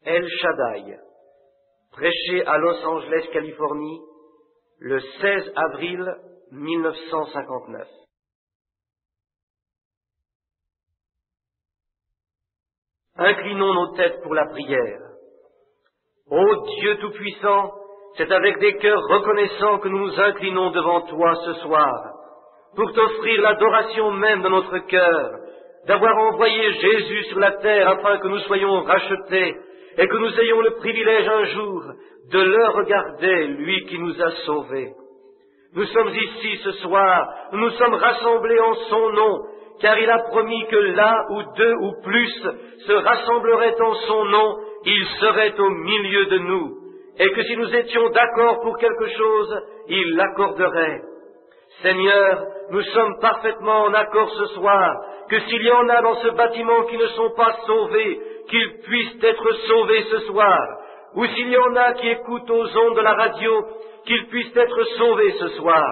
El Shaddai, prêché à Los Angeles, Californie, le 16 avril 1959. Inclinons nos têtes pour la prière. Ô Dieu Tout-Puissant, c'est avec des cœurs reconnaissants que nous nous inclinons devant toi ce soir, pour t'offrir l'adoration même de notre cœur, d'avoir envoyé Jésus sur la terre afin que nous soyons rachetés et que nous ayons le privilège un jour de le regarder, lui qui nous a sauvés. Nous sommes ici ce soir, nous nous sommes rassemblés en son nom, car il a promis que là où deux ou plus se rassembleraient en son nom, il serait au milieu de nous, et que si nous étions d'accord pour quelque chose, il l'accorderait. Seigneur, nous sommes parfaitement en accord ce soir, que s'il y en a dans ce bâtiment qui ne sont pas sauvés, qu'ils puissent être sauvés ce soir, ou s'il y en a qui écoutent aux ondes de la radio, qu'ils puissent être sauvés ce soir.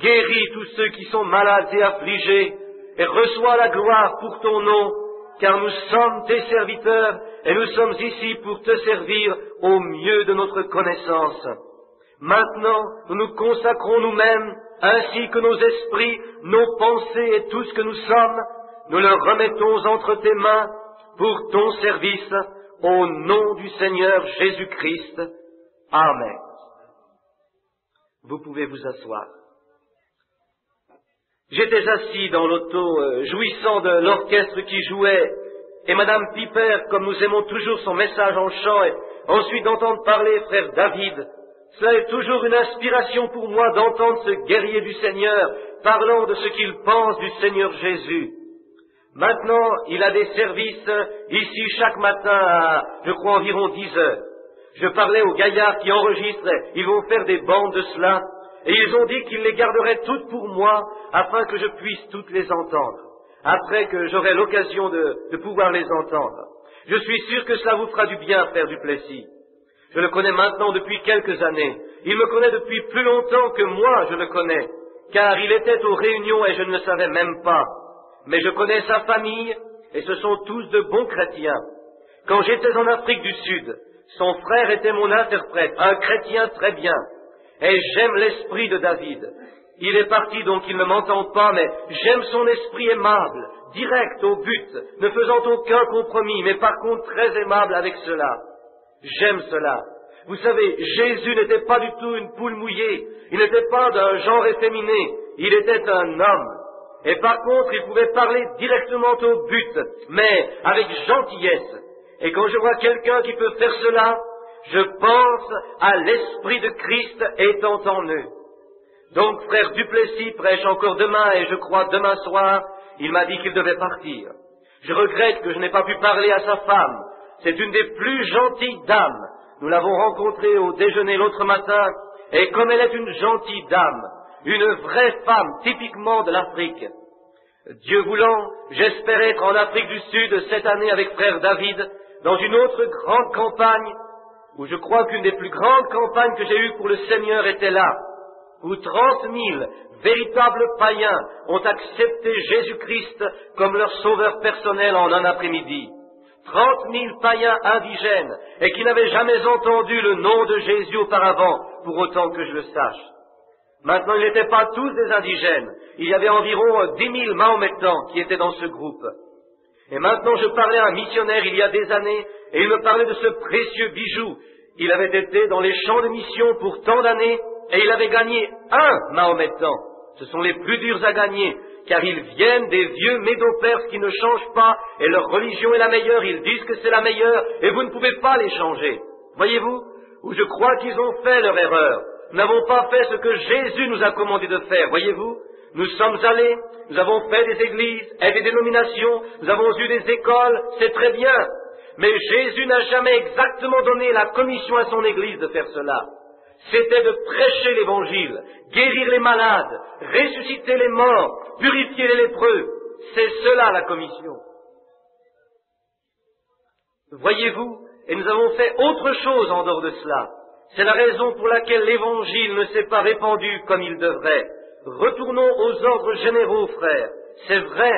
Guéris tous ceux qui sont malades et affligés, et reçois la gloire pour ton nom, car nous sommes tes serviteurs, et nous sommes ici pour te servir au mieux de notre connaissance. Maintenant, nous nous consacrons nous-mêmes, ainsi que nos esprits, nos pensées et tout ce que nous sommes, nous le remettons entre tes mains pour ton service, au nom du Seigneur Jésus-Christ. Amen. Vous pouvez vous asseoir. J'étais assis dans l'auto, jouissant de l'orchestre qui jouait, et Madame Piper, comme nous aimons toujours son message en chant, et ensuite d'entendre parler frère David, cela est toujours une inspiration pour moi d'entendre ce guerrier du Seigneur parlant de ce qu'il pense du Seigneur Jésus. Maintenant, il a des services ici chaque matin à, je crois, environ 10 heures. Je parlais aux gaillards qui enregistraient, ils vont faire des bandes de cela, et ils ont dit qu'ils les garderaient toutes pour moi, afin que je puisse toutes les entendre, après que j'aurai l'occasion de pouvoir les entendre. Je suis sûr que cela vous fera du bien, frère Duplessis. Je le connais maintenant depuis quelques années. Il me connaît depuis plus longtemps que moi je le connais, car il était aux réunions et je ne le savais même pas. Mais je connais sa famille, et ce sont tous de bons chrétiens. Quand j'étais en Afrique du Sud, son frère était mon interprète, un chrétien très bien. Et j'aime l'esprit de David. Il est parti, donc il ne m'entend pas, mais j'aime son esprit aimable, direct au but, ne faisant aucun compromis, mais par contre très aimable avec cela. J'aime cela. Vous savez, Jésus n'était pas du tout une poule mouillée, il n'était pas d'un genre efféminé, il était un homme. Et par contre, il pouvait parler directement au but, mais avec gentillesse. Et quand je vois quelqu'un qui peut faire cela, je pense à l'Esprit de Christ étant en eux. Donc, frère Duplessis prêche encore demain, et je crois demain soir, il m'a dit qu'il devait partir. Je regrette que je n'ai pas pu parler à sa femme. C'est une des plus gentilles dames. Nous l'avons rencontrée au déjeuner l'autre matin, et comme elle est une gentille dame, une vraie femme typiquement de l'Afrique. Dieu voulant, j'espère être en Afrique du Sud cette année avec frère David, dans une autre grande campagne, où je crois qu'une des plus grandes campagnes que j'ai eues pour le Seigneur était là, où 30 000 véritables païens ont accepté Jésus-Christ comme leur sauveur personnel en un après-midi. 30 000 païens indigènes, et qui n'avaient jamais entendu le nom de Jésus auparavant, pour autant que je le sache. Maintenant, ils n'étaient pas tous des indigènes. Il y avait environ 10 000 Mahométans qui étaient dans ce groupe. Et maintenant, je parlais à un missionnaire il y a des années, et il me parlait de ce précieux bijou. Il avait été dans les champs de mission pour tant d'années, et il avait gagné un Mahométan. Ce sont les plus durs à gagner, car ils viennent des vieux Médo-Perses qui ne changent pas, et leur religion est la meilleure, ils disent que c'est la meilleure, et vous ne pouvez pas les changer. Voyez-vous, où je crois qu'ils ont fait leur erreur. Nous n'avons pas fait ce que Jésus nous a commandé de faire, voyez-vous. Nous sommes allés, nous avons fait des églises et des dénominations, nous avons eu des écoles, c'est très bien. Mais Jésus n'a jamais exactement donné la commission à son église de faire cela. C'était de prêcher l'évangile, guérir les malades, ressusciter les morts, purifier les lépreux. C'est cela la commission. Voyez-vous, et nous avons fait autre chose en dehors de cela. C'est la raison pour laquelle l'évangile ne s'est pas répandu comme il devrait. Retournons aux ordres généraux, frères. C'est vrai.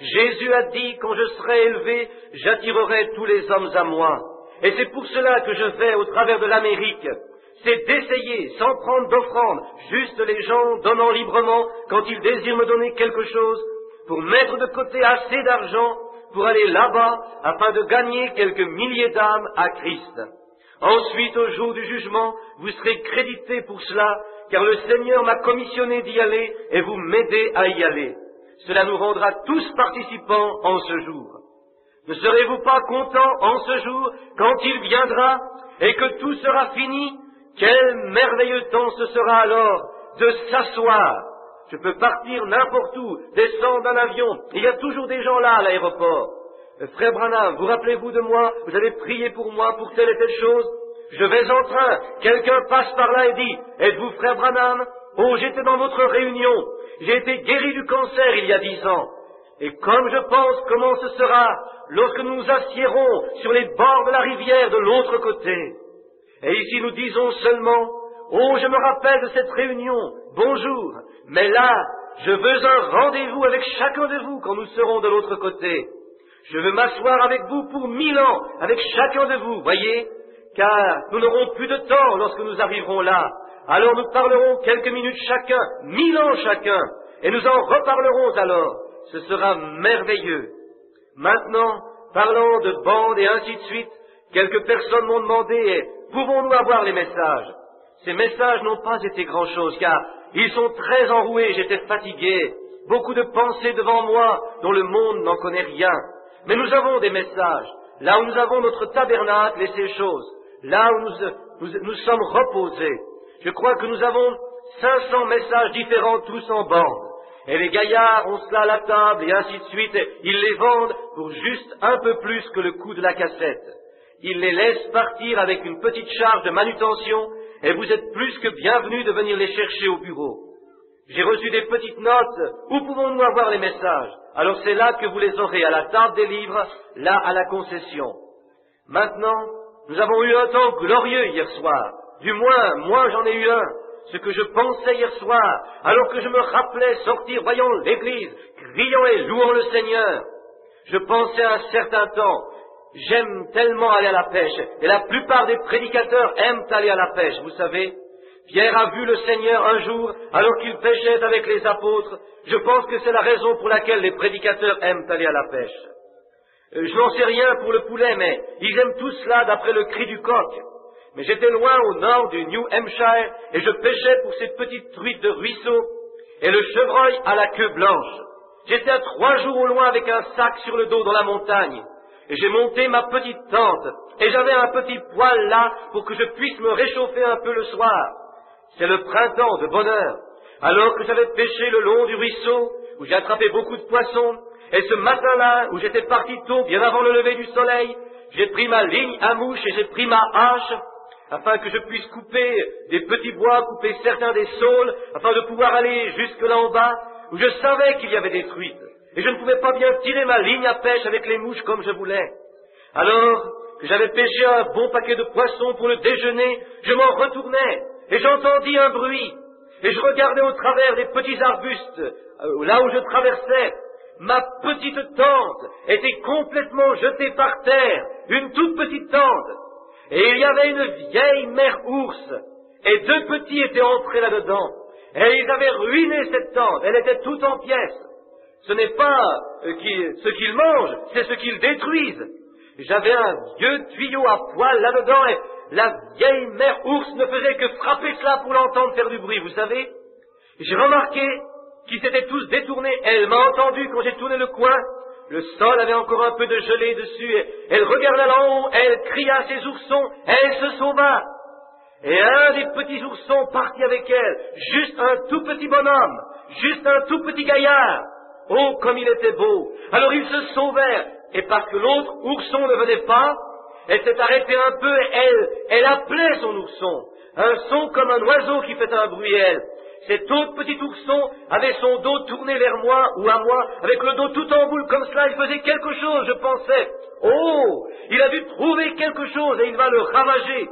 Jésus a dit, quand je serai élevé, j'attirerai tous les hommes à moi. et c'est pour cela que je vais au travers de l'Amérique, c'est d'essayer, sans prendre d'offrande, juste les gens donnant librement quand ils désirent me donner quelque chose, pour mettre de côté assez d'argent pour aller là-bas afin de gagner quelques milliers d'âmes à Christ. Ensuite, au jour du jugement, vous serez crédités pour cela, car le Seigneur m'a commissionné d'y aller et vous m'aidez à y aller. Cela nous rendra tous participants en ce jour. Ne serez-vous pas contents en ce jour, quand il viendra et que tout sera fini? Quel merveilleux temps ce sera alors de s'asseoir. Je peux partir n'importe où, descendre d'un avion. Il y a toujours des gens là à l'aéroport. Frère Branham, vous rappelez-vous de moi? Vous avez prié pour moi pour telle et telle chose? Je vais en train. Quelqu'un passe par là et dit, êtes-vous frère Branham? Oh, j'étais dans votre réunion. J'ai été guéri du cancer il y a 10 ans. Et comme je pense comment ce sera lorsque nous nous assiérons sur les bords de la rivière de l'autre côté. Et ici nous disons seulement, oh, je me rappelle de cette réunion, bonjour, mais là, je veux un rendez-vous avec chacun de vous quand nous serons de l'autre côté. Je veux m'asseoir avec vous pour 1000 ans, avec chacun de vous, voyez, car nous n'aurons plus de temps lorsque nous arriverons là. Alors nous parlerons quelques minutes chacun, 1000 ans chacun, et nous en reparlerons alors. Ce sera merveilleux. Maintenant, parlant de bandes et ainsi de suite, quelques personnes m'ont demandé, pouvons-nous avoir les messages? Ces messages n'ont pas été grand-chose, car ils sont très enroués, j'étais fatigué, beaucoup de pensées devant moi, dont le monde n'en connaît rien. Mais nous avons des messages, là où nous avons notre tabernacle et ces choses, là où nous sommes reposés. Je crois que nous avons 500 messages différents, tous en bande. Et les gaillards ont cela à la table, et ainsi de suite, et ils les vendent pour juste un peu plus que le coût de la cassette. Ils les laissent partir avec une petite charge de manutention, et vous êtes plus que bienvenus de venir les chercher au bureau. J'ai reçu des petites notes, où pouvons-nous avoir les messages? Alors c'est là que vous les aurez, à la table des livres, là à la concession. Maintenant, nous avons eu un temps glorieux hier soir, du moins, moi j'en ai eu un. Ce que je pensais hier soir, alors que je me rappelais sortir, voyant l'église, criant et louant le Seigneur. Je pensais à un certain temps, j'aime tellement aller à la pêche, et la plupart des prédicateurs aiment aller à la pêche, vous savez. Pierre a vu le Seigneur un jour, alors qu'il pêchait avec les apôtres. Je pense que c'est la raison pour laquelle les prédicateurs aiment aller à la pêche. Je n'en sais rien pour le poulet, mais ils aiment tout cela d'après le cri du coq. Mais j'étais loin au nord du New Hampshire et je pêchais pour ces petites truites de ruisseau et le chevreuil à la queue blanche. J'étais à 3 jours au loin avec un sac sur le dos dans la montagne et j'ai monté ma petite tente et j'avais un petit poêle là pour que je puisse me réchauffer un peu le soir. C'est le printemps de bonheur. Alors que j'avais pêché le long du ruisseau où j'ai attrapé beaucoup de poissons et ce matin-là où j'étais parti tôt bien avant le lever du soleil, j'ai pris ma ligne à mouche et j'ai pris ma hache afin que je puisse couper des petits bois, couper certains des saules, afin de pouvoir aller jusque là en bas, où je savais qu'il y avait des truites, et je ne pouvais pas bien tirer ma ligne à pêche avec les mouches comme je voulais. Alors que j'avais pêché un bon paquet de poissons pour le déjeuner, je m'en retournais, et j'entendis un bruit, et je regardais au travers des petits arbustes, là où je traversais. Ma petite tente était complètement jetée par terre, une toute petite tente. Et il y avait une vieille mère ours, et 2 petits étaient entrés là-dedans, et ils avaient ruiné cette tente, elle était toute en pièces. Ce n'est pas ce qu'ils mangent, c'est ce qu'ils détruisent. J'avais un vieux tuyau à poil là-dedans, et la vieille mère ours ne faisait que frapper cela pour l'entendre faire du bruit, vous savez. J'ai remarqué qu'ils s'étaient tous détournés, elle m'a entendu quand j'ai tourné le coin. Le sol avait encore un peu de gelée dessus, et elle regarda là haut, elle cria à ses oursons, elle se sauva. Et un des petits oursons partit avec elle, juste un tout petit bonhomme, juste un tout petit gaillard. Oh, comme il était beau! Alors ils se sauvèrent, et parce que l'autre ourson ne venait pas, elle s'est arrêtée un peu, et elle appelait son ourson, un son comme un oiseau qui fait un bruit, elle. Cet autre petit ourson avait son dos tourné vers moi ou à moi, avec le dos tout en boule comme cela, il faisait quelque chose, je pensais. Oh, il a dû trouver quelque chose et il va le ravager.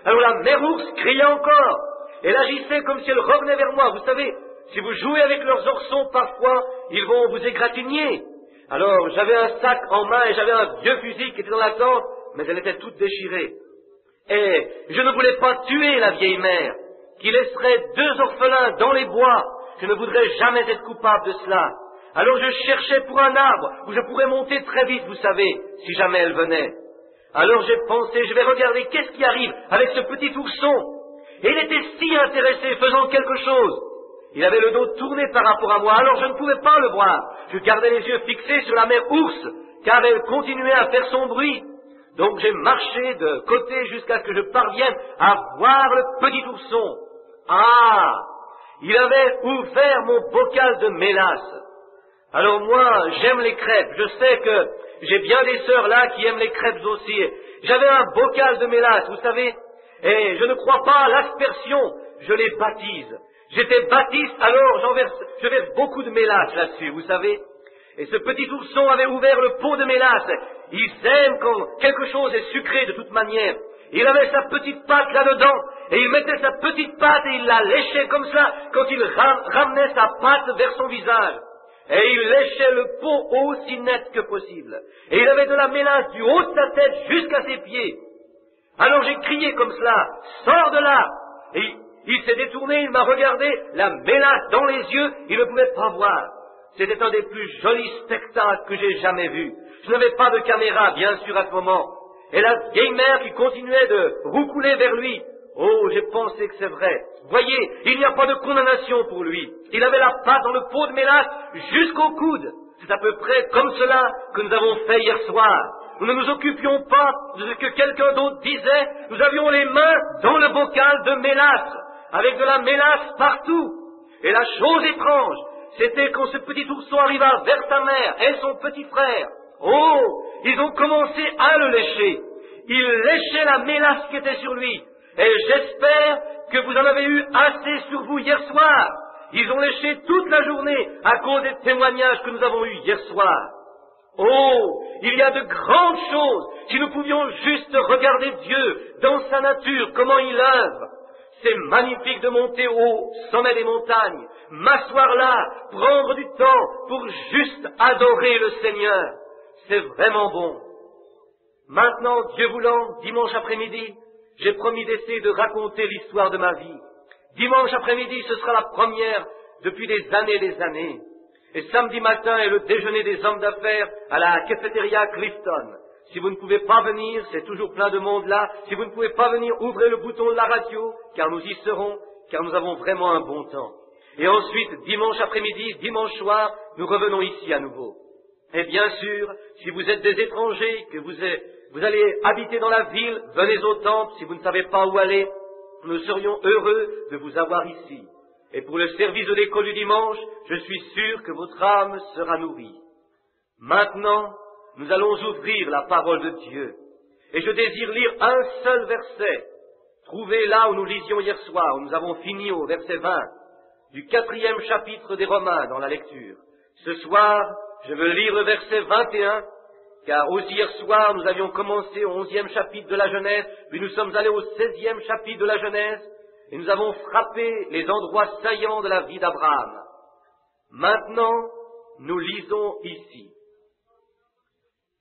Alors la mère ours criait encore. Elle agissait comme si elle revenait vers moi. Vous savez, si vous jouez avec leurs oursons, parfois, ils vont vous égratigner. Alors j'avais un sac en main et j'avais un vieux fusil qui était dans la tente mais elle était toute déchirée. Et je ne voulais pas tuer la vieille mère, qui laisserait 2 orphelins dans les bois. Je ne voudrais jamais être coupable de cela. Alors je cherchais pour un arbre où je pourrais monter très vite, vous savez, si jamais elle venait. Alors j'ai pensé, je vais regarder qu'est-ce qui arrive avec ce petit ourson. Et il était si intéressé, faisant quelque chose. Il avait le dos tourné par rapport à moi, alors je ne pouvais pas le voir. Je gardais les yeux fixés sur la mère ours, car elle continuait à faire son bruit. Donc j'ai marché de côté jusqu'à ce que je parvienne à voir le petit ourson. Ah! Il avait ouvert mon bocal de mélasse. Alors moi, j'aime les crêpes. Je sais que j'ai bien des sœurs là qui aiment les crêpes aussi. J'avais un bocal de mélasse, vous savez, et je ne crois pas à l'aspersion, je les baptise. J'étais baptiste, alors je verse beaucoup de mélasse là-dessus, vous savez. Et ce petit ourson avait ouvert le pot de mélasse. Ils aiment quand quelque chose est sucré de toute manière. Il avait sa petite patte là-dedans, et il mettait sa petite patte et il la léchait comme ça quand il ramenait sa patte vers son visage. Et il léchait le pot aussi net que possible. Et il avait de la mélasse du haut de sa tête jusqu'à ses pieds. Alors j'ai crié comme cela, « Sors de là !» Et il s'est détourné, il m'a regardé, la mélasse dans les yeux, il ne pouvait pas voir. C'était un des plus jolis spectacles que j'ai jamais vus. Je n'avais pas de caméra, bien sûr, à ce moment. Et la vieille mère qui continuait de roucouler vers lui. Oh, j'ai pensé que c'est vrai. Voyez, il n'y a pas de condamnation pour lui. Il avait la patte dans le pot de mélasse jusqu'au coude. C'est à peu près comme cela que nous avons fait hier soir. Nous ne nous occupions pas de ce que quelqu'un d'autre disait. Nous avions les mains dans le bocal de mélasse, avec de la mélasse partout. Et la chose étrange, c'était quand ce petit ourson arriva vers sa mère et son petit frère. Oh, ils ont commencé à le lécher. Ils léchaient la mélasse qui était sur lui. Et j'espère que vous en avez eu assez sur vous hier soir. Ils ont léché toute la journée à cause des témoignages que nous avons eus hier soir. Oh, il y a de grandes choses si nous pouvions juste regarder Dieu dans sa nature, comment il œuvre. C'est magnifique de monter au sommet des montagnes, m'asseoir là, prendre du temps pour juste adorer le Seigneur. C'est vraiment bon. Maintenant, Dieu voulant, dimanche après-midi, j'ai promis d'essayer de raconter l'histoire de ma vie. Dimanche après-midi, ce sera la première depuis des années et des années. Et samedi matin est le déjeuner des hommes d'affaires à la cafétéria Clifton. Si vous ne pouvez pas venir, c'est toujours plein de monde là. Si vous ne pouvez pas venir, ouvrez le bouton de la radio, car nous y serons, car nous avons vraiment un bon temps. Et ensuite, dimanche après-midi, dimanche soir, nous revenons ici à nouveau. Et bien sûr, si vous êtes des étrangers, que vous allez habiter dans la ville, venez au temple. Si vous ne savez pas où aller, nous serions heureux de vous avoir ici. Et pour le service de l'école du dimanche, je suis sûr que votre âme sera nourrie. Maintenant, nous allons ouvrir la parole de Dieu. Et je désire lire un seul verset, trouvé là où nous lisions hier soir, où nous avons fini au verset 20, du 4e chapitre des Romains dans la lecture. Ce soir, je veux lire le verset 21, car aussi hier soir, nous avions commencé au 11e chapitre de la Genèse, puis nous sommes allés au 16e chapitre de la Genèse, et nous avons frappé les endroits saillants de la vie d'Abraham. Maintenant, nous lisons ici.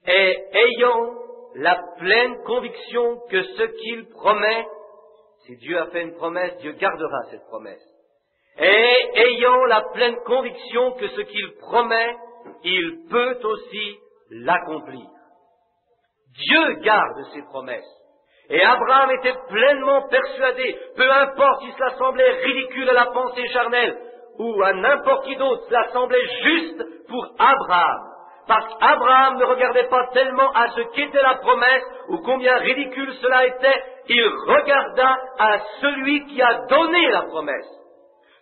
Et ayant la pleine conviction que ce qu'il promet, si Dieu a fait une promesse, Dieu gardera cette promesse. Et ayant la pleine conviction que ce qu'il promet, il peut aussi l'accomplir. Dieu garde ses promesses. Et Abraham était pleinement persuadé, peu importe si cela semblait ridicule à la pensée charnelle, ou à n'importe qui d'autre, cela semblait juste pour Abraham. Parce qu'Abraham ne regardait pas tellement à ce qu'était la promesse, ou combien ridicule cela était, il regarda à celui qui a donné la promesse.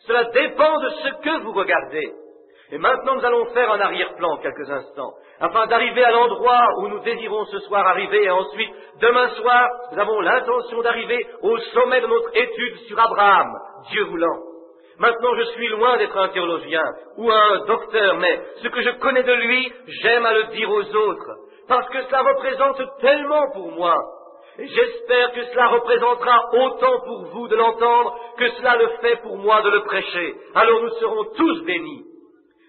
Cela dépend de ce que vous regardez. Et maintenant, nous allons faire un arrière-plan quelques instants, afin d'arriver à l'endroit où nous désirons ce soir arriver, et ensuite, demain soir, nous avons l'intention d'arriver au sommet de notre étude sur Abraham, Dieu voulant. Maintenant, je suis loin d'être un théologien ou un docteur, mais ce que je connais de lui, j'aime à le dire aux autres, parce que cela représente tellement pour moi. Et j'espère que cela représentera autant pour vous de l'entendre que cela le fait pour moi de le prêcher. Alors nous serons tous bénis.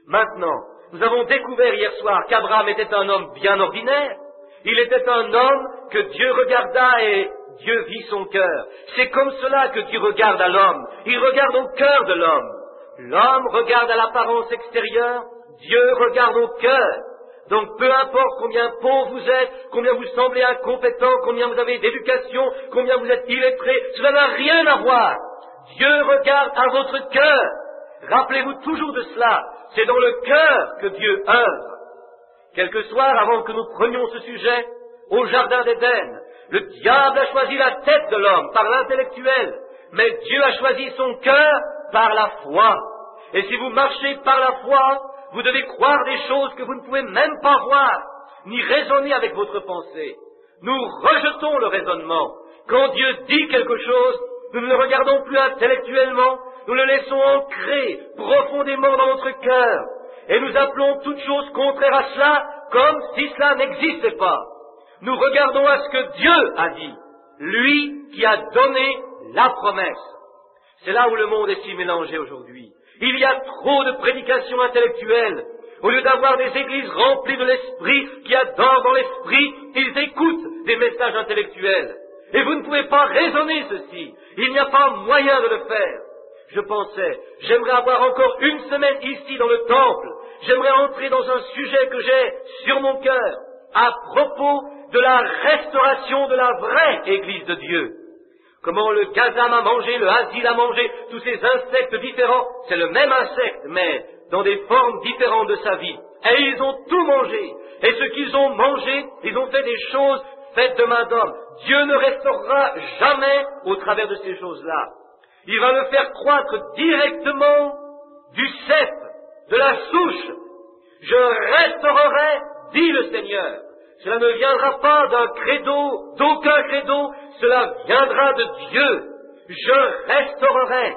Maintenant, nous avons découvert hier soir qu'Abraham était un homme bien ordinaire, Il était un homme que Dieu regarda et Dieu vit son cœur. C'est comme cela que Dieu regarde à l'homme. Il regarde au cœur de l'homme. L'homme regarde à l'apparence extérieure, Dieu regarde au cœur. Donc peu importe combien pauvre vous êtes, combien vous semblez incompétent, combien vous avez d'éducation, combien vous êtes illettré, cela n'a rien à voir. Dieu regarde à votre cœur. Rappelez-vous toujours de cela. C'est dans le cœur que Dieu œuvre. Quelques soirs avant que nous prenions ce sujet, au jardin d'Éden, le diable a choisi la tête de l'homme par l'intellectuel, mais Dieu a choisi son cœur par la foi. Et si vous marchez par la foi, vous devez croire des choses que vous ne pouvez même pas voir, ni raisonner avec votre pensée. Nous rejetons le raisonnement. Quand Dieu dit quelque chose, nous ne le regardons plus intellectuellement, nous le laissons ancrer profondément dans notre cœur. Et nous appelons toute chose contraire à cela comme si cela n'existait pas. Nous regardons à ce que Dieu a dit, lui qui a donné la promesse. C'est là où le monde est si mélangé aujourd'hui. Il y a trop de prédications intellectuelles. Au lieu d'avoir des églises remplies de l'esprit, qui adorent dans l'esprit, ils écoutent des messages intellectuels. Et vous ne pouvez pas raisonner ceci. Il n'y a pas moyen de le faire. Je pensais, j'aimerais avoir encore une semaine ici dans le temple. J'aimerais entrer dans un sujet que j'ai sur mon cœur, à propos de la restauration de la vraie Église de Dieu. Comment le gazam a mangé, le asile a mangé, tous ces insectes différents, c'est le même insecte, mais dans des formes différentes de sa vie. Et ils ont tout mangé. Et ce qu'ils ont mangé, ils ont fait des choses faites de main d'homme. Dieu ne restaurera jamais au travers de ces choses-là. Il va le faire croître directement du cep, de la souche. Je restaurerai, dit le Seigneur. Cela ne viendra pas d'un credo, d'aucun credo, cela viendra de Dieu. Je restaurerai.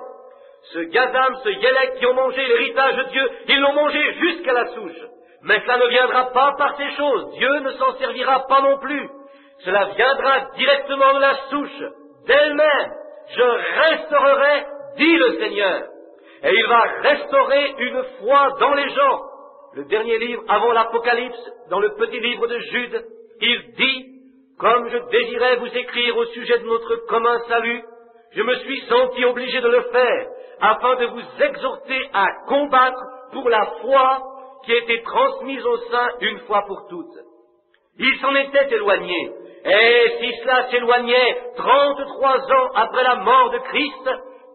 Ce gazam, ce yélek qui ont mangé l'héritage de Dieu, ils l'ont mangé jusqu'à la souche. Mais cela ne viendra pas par ces choses. Dieu ne s'en servira pas non plus. Cela viendra directement de la souche, d'elle-même. Je restaurerai, dit le Seigneur. Et il va restaurer une foi dans les gens. Le dernier livre avant l'Apocalypse, dans le petit livre de Jude, il dit, comme je désirais vous écrire au sujet de notre commun salut, je me suis senti obligé de le faire, afin de vous exhorter à combattre pour la foi qui a été transmise au sein une fois pour toutes. Il s'en était éloigné, et si cela s'éloignait 33 ans après la mort de Christ,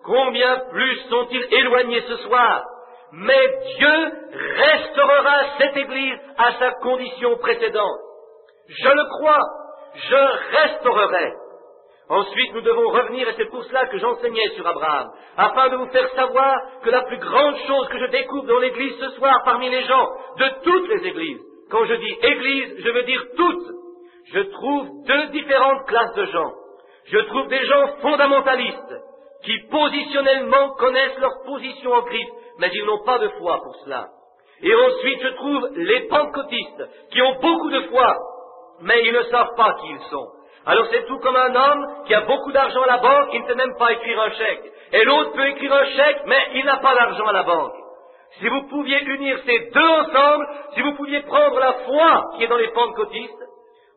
combien plus sont-ils éloignés ce soir? Mais Dieu restaurera cette Église à sa condition précédente. Je le crois, je restaurerai. Ensuite, nous devons revenir, et c'est pour cela que j'enseignais sur Abraham, afin de vous faire savoir que la plus grande chose que je découvre dans l'Église ce soir parmi les gens, de toutes les Églises, quand je dis Église, je veux dire toutes, je trouve deux différentes classes de gens. Je trouve des gens fondamentalistes, qui positionnellement connaissent leur position en Christ, mais ils n'ont pas de foi pour cela. Et ensuite, je trouve les pentecôtistes, qui ont beaucoup de foi, mais ils ne savent pas qui ils sont. Alors c'est tout comme un homme qui a beaucoup d'argent à la banque, il ne sait même pas écrire un chèque. Et l'autre peut écrire un chèque, mais il n'a pas d'argent à la banque. Si vous pouviez unir ces deux ensemble, si vous pouviez prendre la foi qui est dans les pentecôtistes,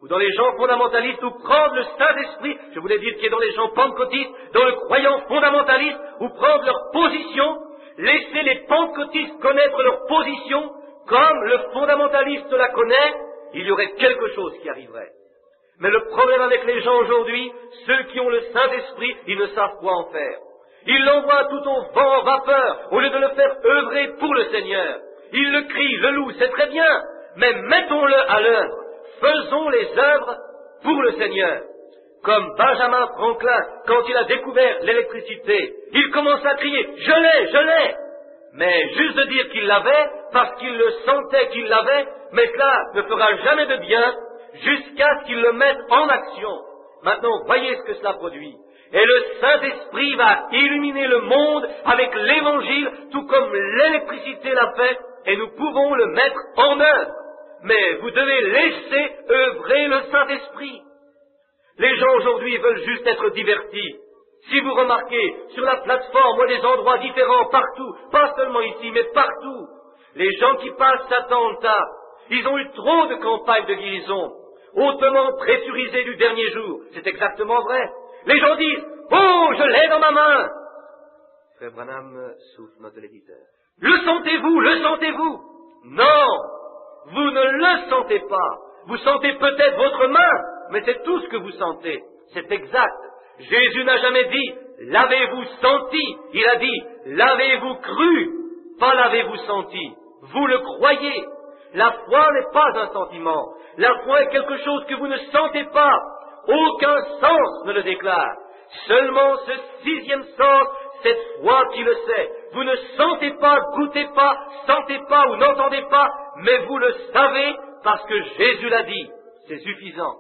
ou dans les gens fondamentalistes, ou prendre le Saint-Esprit, je voulais dire qui est dans les gens pentecôtistes, dans le croyant fondamentaliste, ou prendre leur position, laisser les pentecôtistes connaître leur position, comme le fondamentaliste la connaît, il y aurait quelque chose qui arriverait. Mais le problème avec les gens aujourd'hui, ceux qui ont le Saint-Esprit, ils ne savent quoi en faire. Ils l'envoient tout au vent en vapeur, au lieu de le faire œuvrer pour le Seigneur. Ils le crient, le louent, c'est très bien, mais mettons-le à l'œuvre. Faisons les œuvres pour le Seigneur. Comme Benjamin Franklin, quand il a découvert l'électricité, il commence à crier « Je l'ai, je l'ai !» Mais juste de dire qu'il l'avait, parce qu'il le sentait qu'il l'avait, mais cela ne fera jamais de bien jusqu'à ce qu'il le mette en action. Maintenant, voyez ce que cela produit. Et le Saint-Esprit va illuminer le monde avec l'Évangile, tout comme l'électricité l'a fait, et nous pouvons le mettre en œuvre. Mais vous devez laisser œuvrer le Saint-Esprit. Les gens aujourd'hui veulent juste être divertis. Si vous remarquez, sur la plateforme, ou des endroits différents partout, pas seulement ici, mais partout, les gens qui passent s'attendent à. Ils ont eu trop de campagnes de guérison. hautement pressurisé du dernier jour. C'est exactement vrai. Les gens disent, oh, je l'ai dans ma main. Frère Branham souffle notre éditeur. Le sentez-vous, le sentez-vous? Non, vous ne le sentez pas. Vous sentez peut-être votre main, mais c'est tout ce que vous sentez. C'est exact. Jésus n'a jamais dit, l'avez-vous senti? Il a dit, l'avez-vous cru? Pas l'avez-vous senti? Vous le croyez. La foi n'est pas un sentiment. La foi est quelque chose que vous ne sentez pas. Aucun sens ne le déclare. Seulement ce sixième sens, cette foi qui le sait. Vous ne sentez pas, goûtez pas, sentez pas ou n'entendez pas, mais vous le savez parce que Jésus l'a dit. C'est suffisant.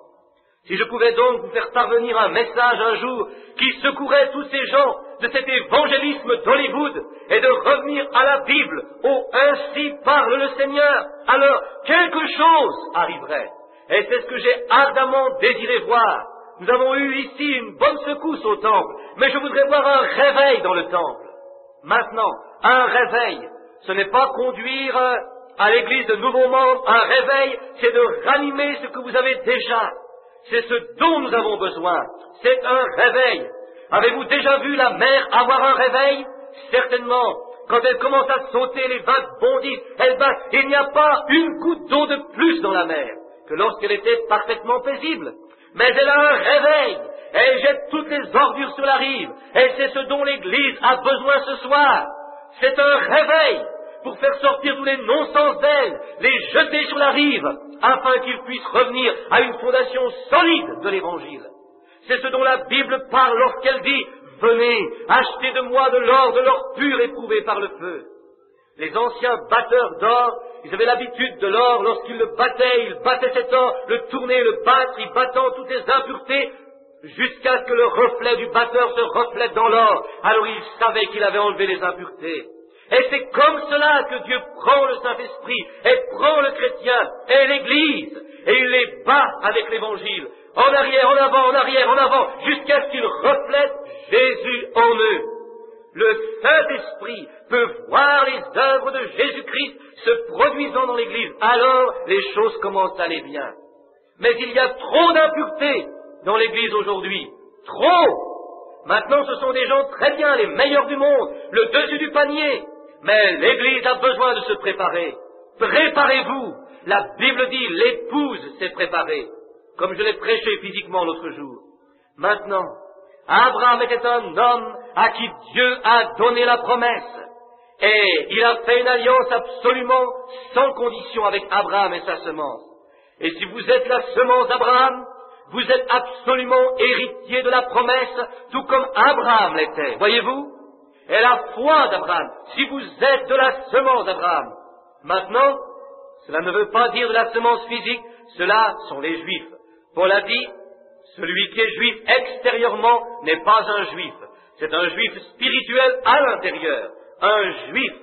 Si je pouvais donc vous faire parvenir un message un jour qui secourait tous ces gens de cet évangélisme d'Hollywood et de revenir à la Bible, au ainsi parle le Seigneur, alors quelque chose arriverait. Et c'est ce que j'ai ardemment désiré voir. Nous avons eu ici une bonne secousse au temple, mais je voudrais voir un réveil dans le temple. Maintenant, un réveil, ce n'est pas conduire à l'église de nouveaux membres, un réveil, c'est de ranimer ce que vous avez déjà. C'est ce dont nous avons besoin. C'est un réveil. Avez-vous déjà vu la mer avoir un réveil? Certainement. Quand elle commence à sauter, les vagues bondissent, elles battent. Il n'y a pas une goutte d'eau de plus dans la mer que lorsqu'elle était parfaitement paisible. Mais elle a un réveil. Elle jette toutes les ordures sur la rive. Et c'est ce dont l'Église a besoin ce soir. C'est un réveil pour faire sortir tous les non-sens d'elle, les jeter sur la rive, afin qu'ils puissent revenir à une fondation solide de l'Évangile. C'est ce dont la Bible parle lorsqu'elle dit « Venez, achetez de moi de l'or pur éprouvé par le feu ». Les anciens batteurs d'or, ils avaient l'habitude de l'or, lorsqu'ils le battaient, ils battaient cet or, le tournaient, le battre, y battant toutes les impuretés, jusqu'à ce que le reflet du batteur se reflète dans l'or. Alors ils savaient qu'il avait enlevé les impuretés. Et c'est comme cela que Dieu prend le Saint-Esprit, et prend le chrétien, et l'Église, et il les bat avec l'Évangile, en arrière, en avant, jusqu'à ce qu'ils reflètent Jésus en eux. Le Saint-Esprit peut voir les œuvres de Jésus-Christ se produisant dans l'Église. Alors, les choses commencent à aller bien. Mais il y a trop d'impuretés dans l'Église aujourd'hui. Trop! Maintenant, ce sont des gens très bien, les meilleurs du monde, le dessus du panier. Mais l'Église a besoin de se préparer. Préparez-vous. La Bible dit, l'épouse s'est préparée. Comme je l'ai prêché physiquement l'autre jour. Maintenant, Abraham était un homme à qui Dieu a donné la promesse. Et il a fait une alliance absolument sans condition avec Abraham et sa semence. Et si vous êtes la semence d'Abraham, vous êtes absolument héritier de la promesse, tout comme Abraham l'était. Voyez-vous? Et la foi d'Abraham, si vous êtes de la semence d'Abraham. Maintenant, cela ne veut pas dire de la semence physique, cela sont les Juifs. Paul a dit, celui qui est juif extérieurement n'est pas un juif. C'est un juif spirituel à l'intérieur. Un juif,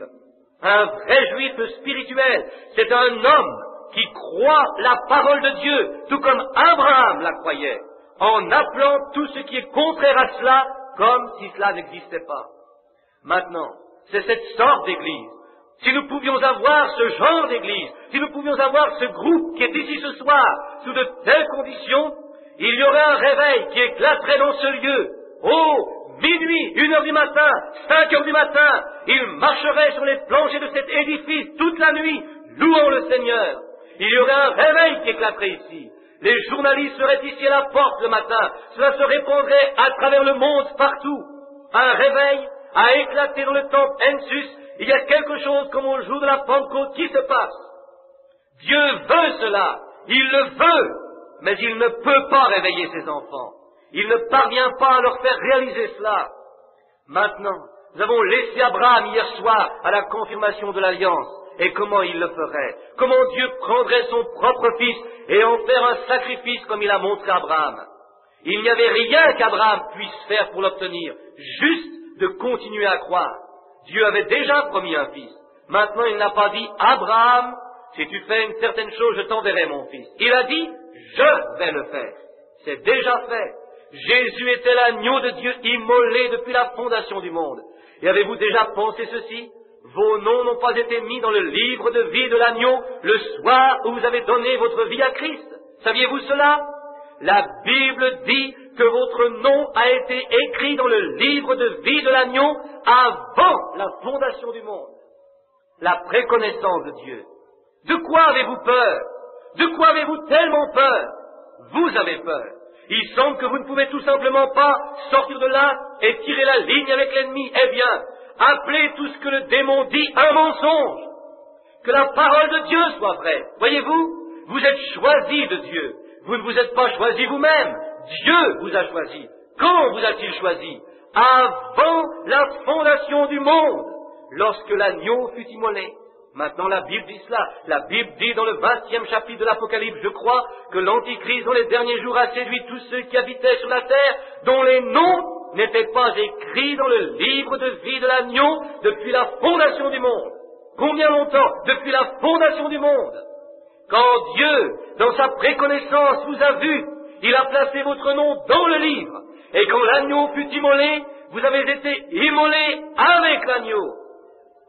un vrai juif spirituel. C'est un homme qui croit la parole de Dieu, tout comme Abraham la croyait, en appelant tout ce qui est contraire à cela comme si cela n'existait pas. Maintenant, c'est cette sorte d'église. Si nous pouvions avoir ce genre d'église, si nous pouvions avoir ce groupe qui est ici ce soir, sous de telles conditions, il y aurait un réveil qui éclaterait dans ce lieu. Oh, minuit, 1h du matin, 5h du matin, il marcherait sur les planchers de cet édifice toute la nuit, louant le Seigneur. Il y aurait un réveil qui éclaterait ici. Les journalistes seraient ici à la porte le matin. Cela se répandrait à travers le monde partout. Un réveil a éclaté dans le temple Ensus. Il y a quelque chose comme au jour de la Pentecôte qui se passe. Dieu veut cela. Il le veut. Mais il ne peut pas réveiller ses enfants. Il ne parvient pas à leur faire réaliser cela. Maintenant, nous avons laissé Abraham hier soir à la confirmation de l'alliance. Et comment il le ferait? Comment Dieu prendrait son propre fils et en faire un sacrifice comme il a montré à Abraham? Il n'y avait rien qu'Abraham puisse faire pour l'obtenir, juste de continuer à croire. Dieu avait déjà promis un fils. Maintenant, il n'a pas dit, Abraham, si tu fais une certaine chose, je t'enverrai mon fils. Il a dit, je vais le faire. C'est déjà fait. Jésus était l'agneau de Dieu immolé depuis la fondation du monde. Et avez-vous déjà pensé ceci? Vos noms n'ont pas été mis dans le livre de vie de l'agneau le soir où vous avez donné votre vie à Christ. Saviez-vous cela? La Bible dit que votre nom a été écrit dans le livre de vie de l'agneau avant la fondation du monde. La préconnaissance de Dieu. De quoi avez-vous peur? De quoi avez-vous tellement peur? Vous avez peur. Il semble que vous ne pouvez tout simplement pas sortir de là et tirer la ligne avec l'ennemi. Eh bien, appelez tout ce que le démon dit un mensonge. Que la parole de Dieu soit vraie. Voyez-vous, vous êtes choisis de Dieu. Vous ne vous êtes pas choisi vous-même. Dieu vous a choisi. Quand vous a-t-il choisi? Avant la fondation du monde, lorsque l'agneau fut immolé. Maintenant, la Bible dit cela. La Bible dit dans le 20e chapitre de l'Apocalypse, je crois, que l'Antichrist, dans les derniers jours, a séduit tous ceux qui habitaient sur la terre, dont les noms n'étaient pas écrits dans le livre de vie de l'agneau depuis la fondation du monde. Combien longtemps? Depuis la fondation du monde. Quand Dieu, dans sa préconnaissance, vous a vu, il a placé votre nom dans le livre. Et quand l'agneau fut immolé, vous avez été immolé avec l'agneau.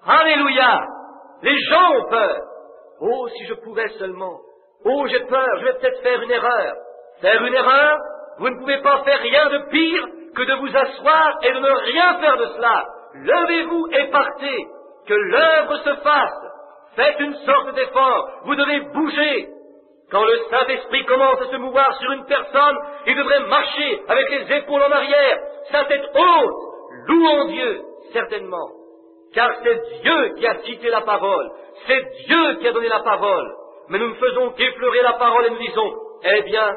Alléluia! Les gens ont peur. Oh, si je pouvais seulement. Oh, j'ai peur, je vais peut-être faire une erreur. Faire une erreur? Vous ne pouvez pas faire rien de pire que de vous asseoir et de ne rien faire de cela. Levez-vous et partez. Que l'œuvre se fasse. Faites une sorte d'effort. Vous devez bouger. Quand le Saint-Esprit commence à se mouvoir sur une personne, il devrait marcher avec les épaules en arrière, sa tête haute, louant Dieu, certainement. Car c'est Dieu qui a cité la parole. C'est Dieu qui a donné la parole. Mais nous ne faisons qu'effleurer la parole et nous disons, eh bien,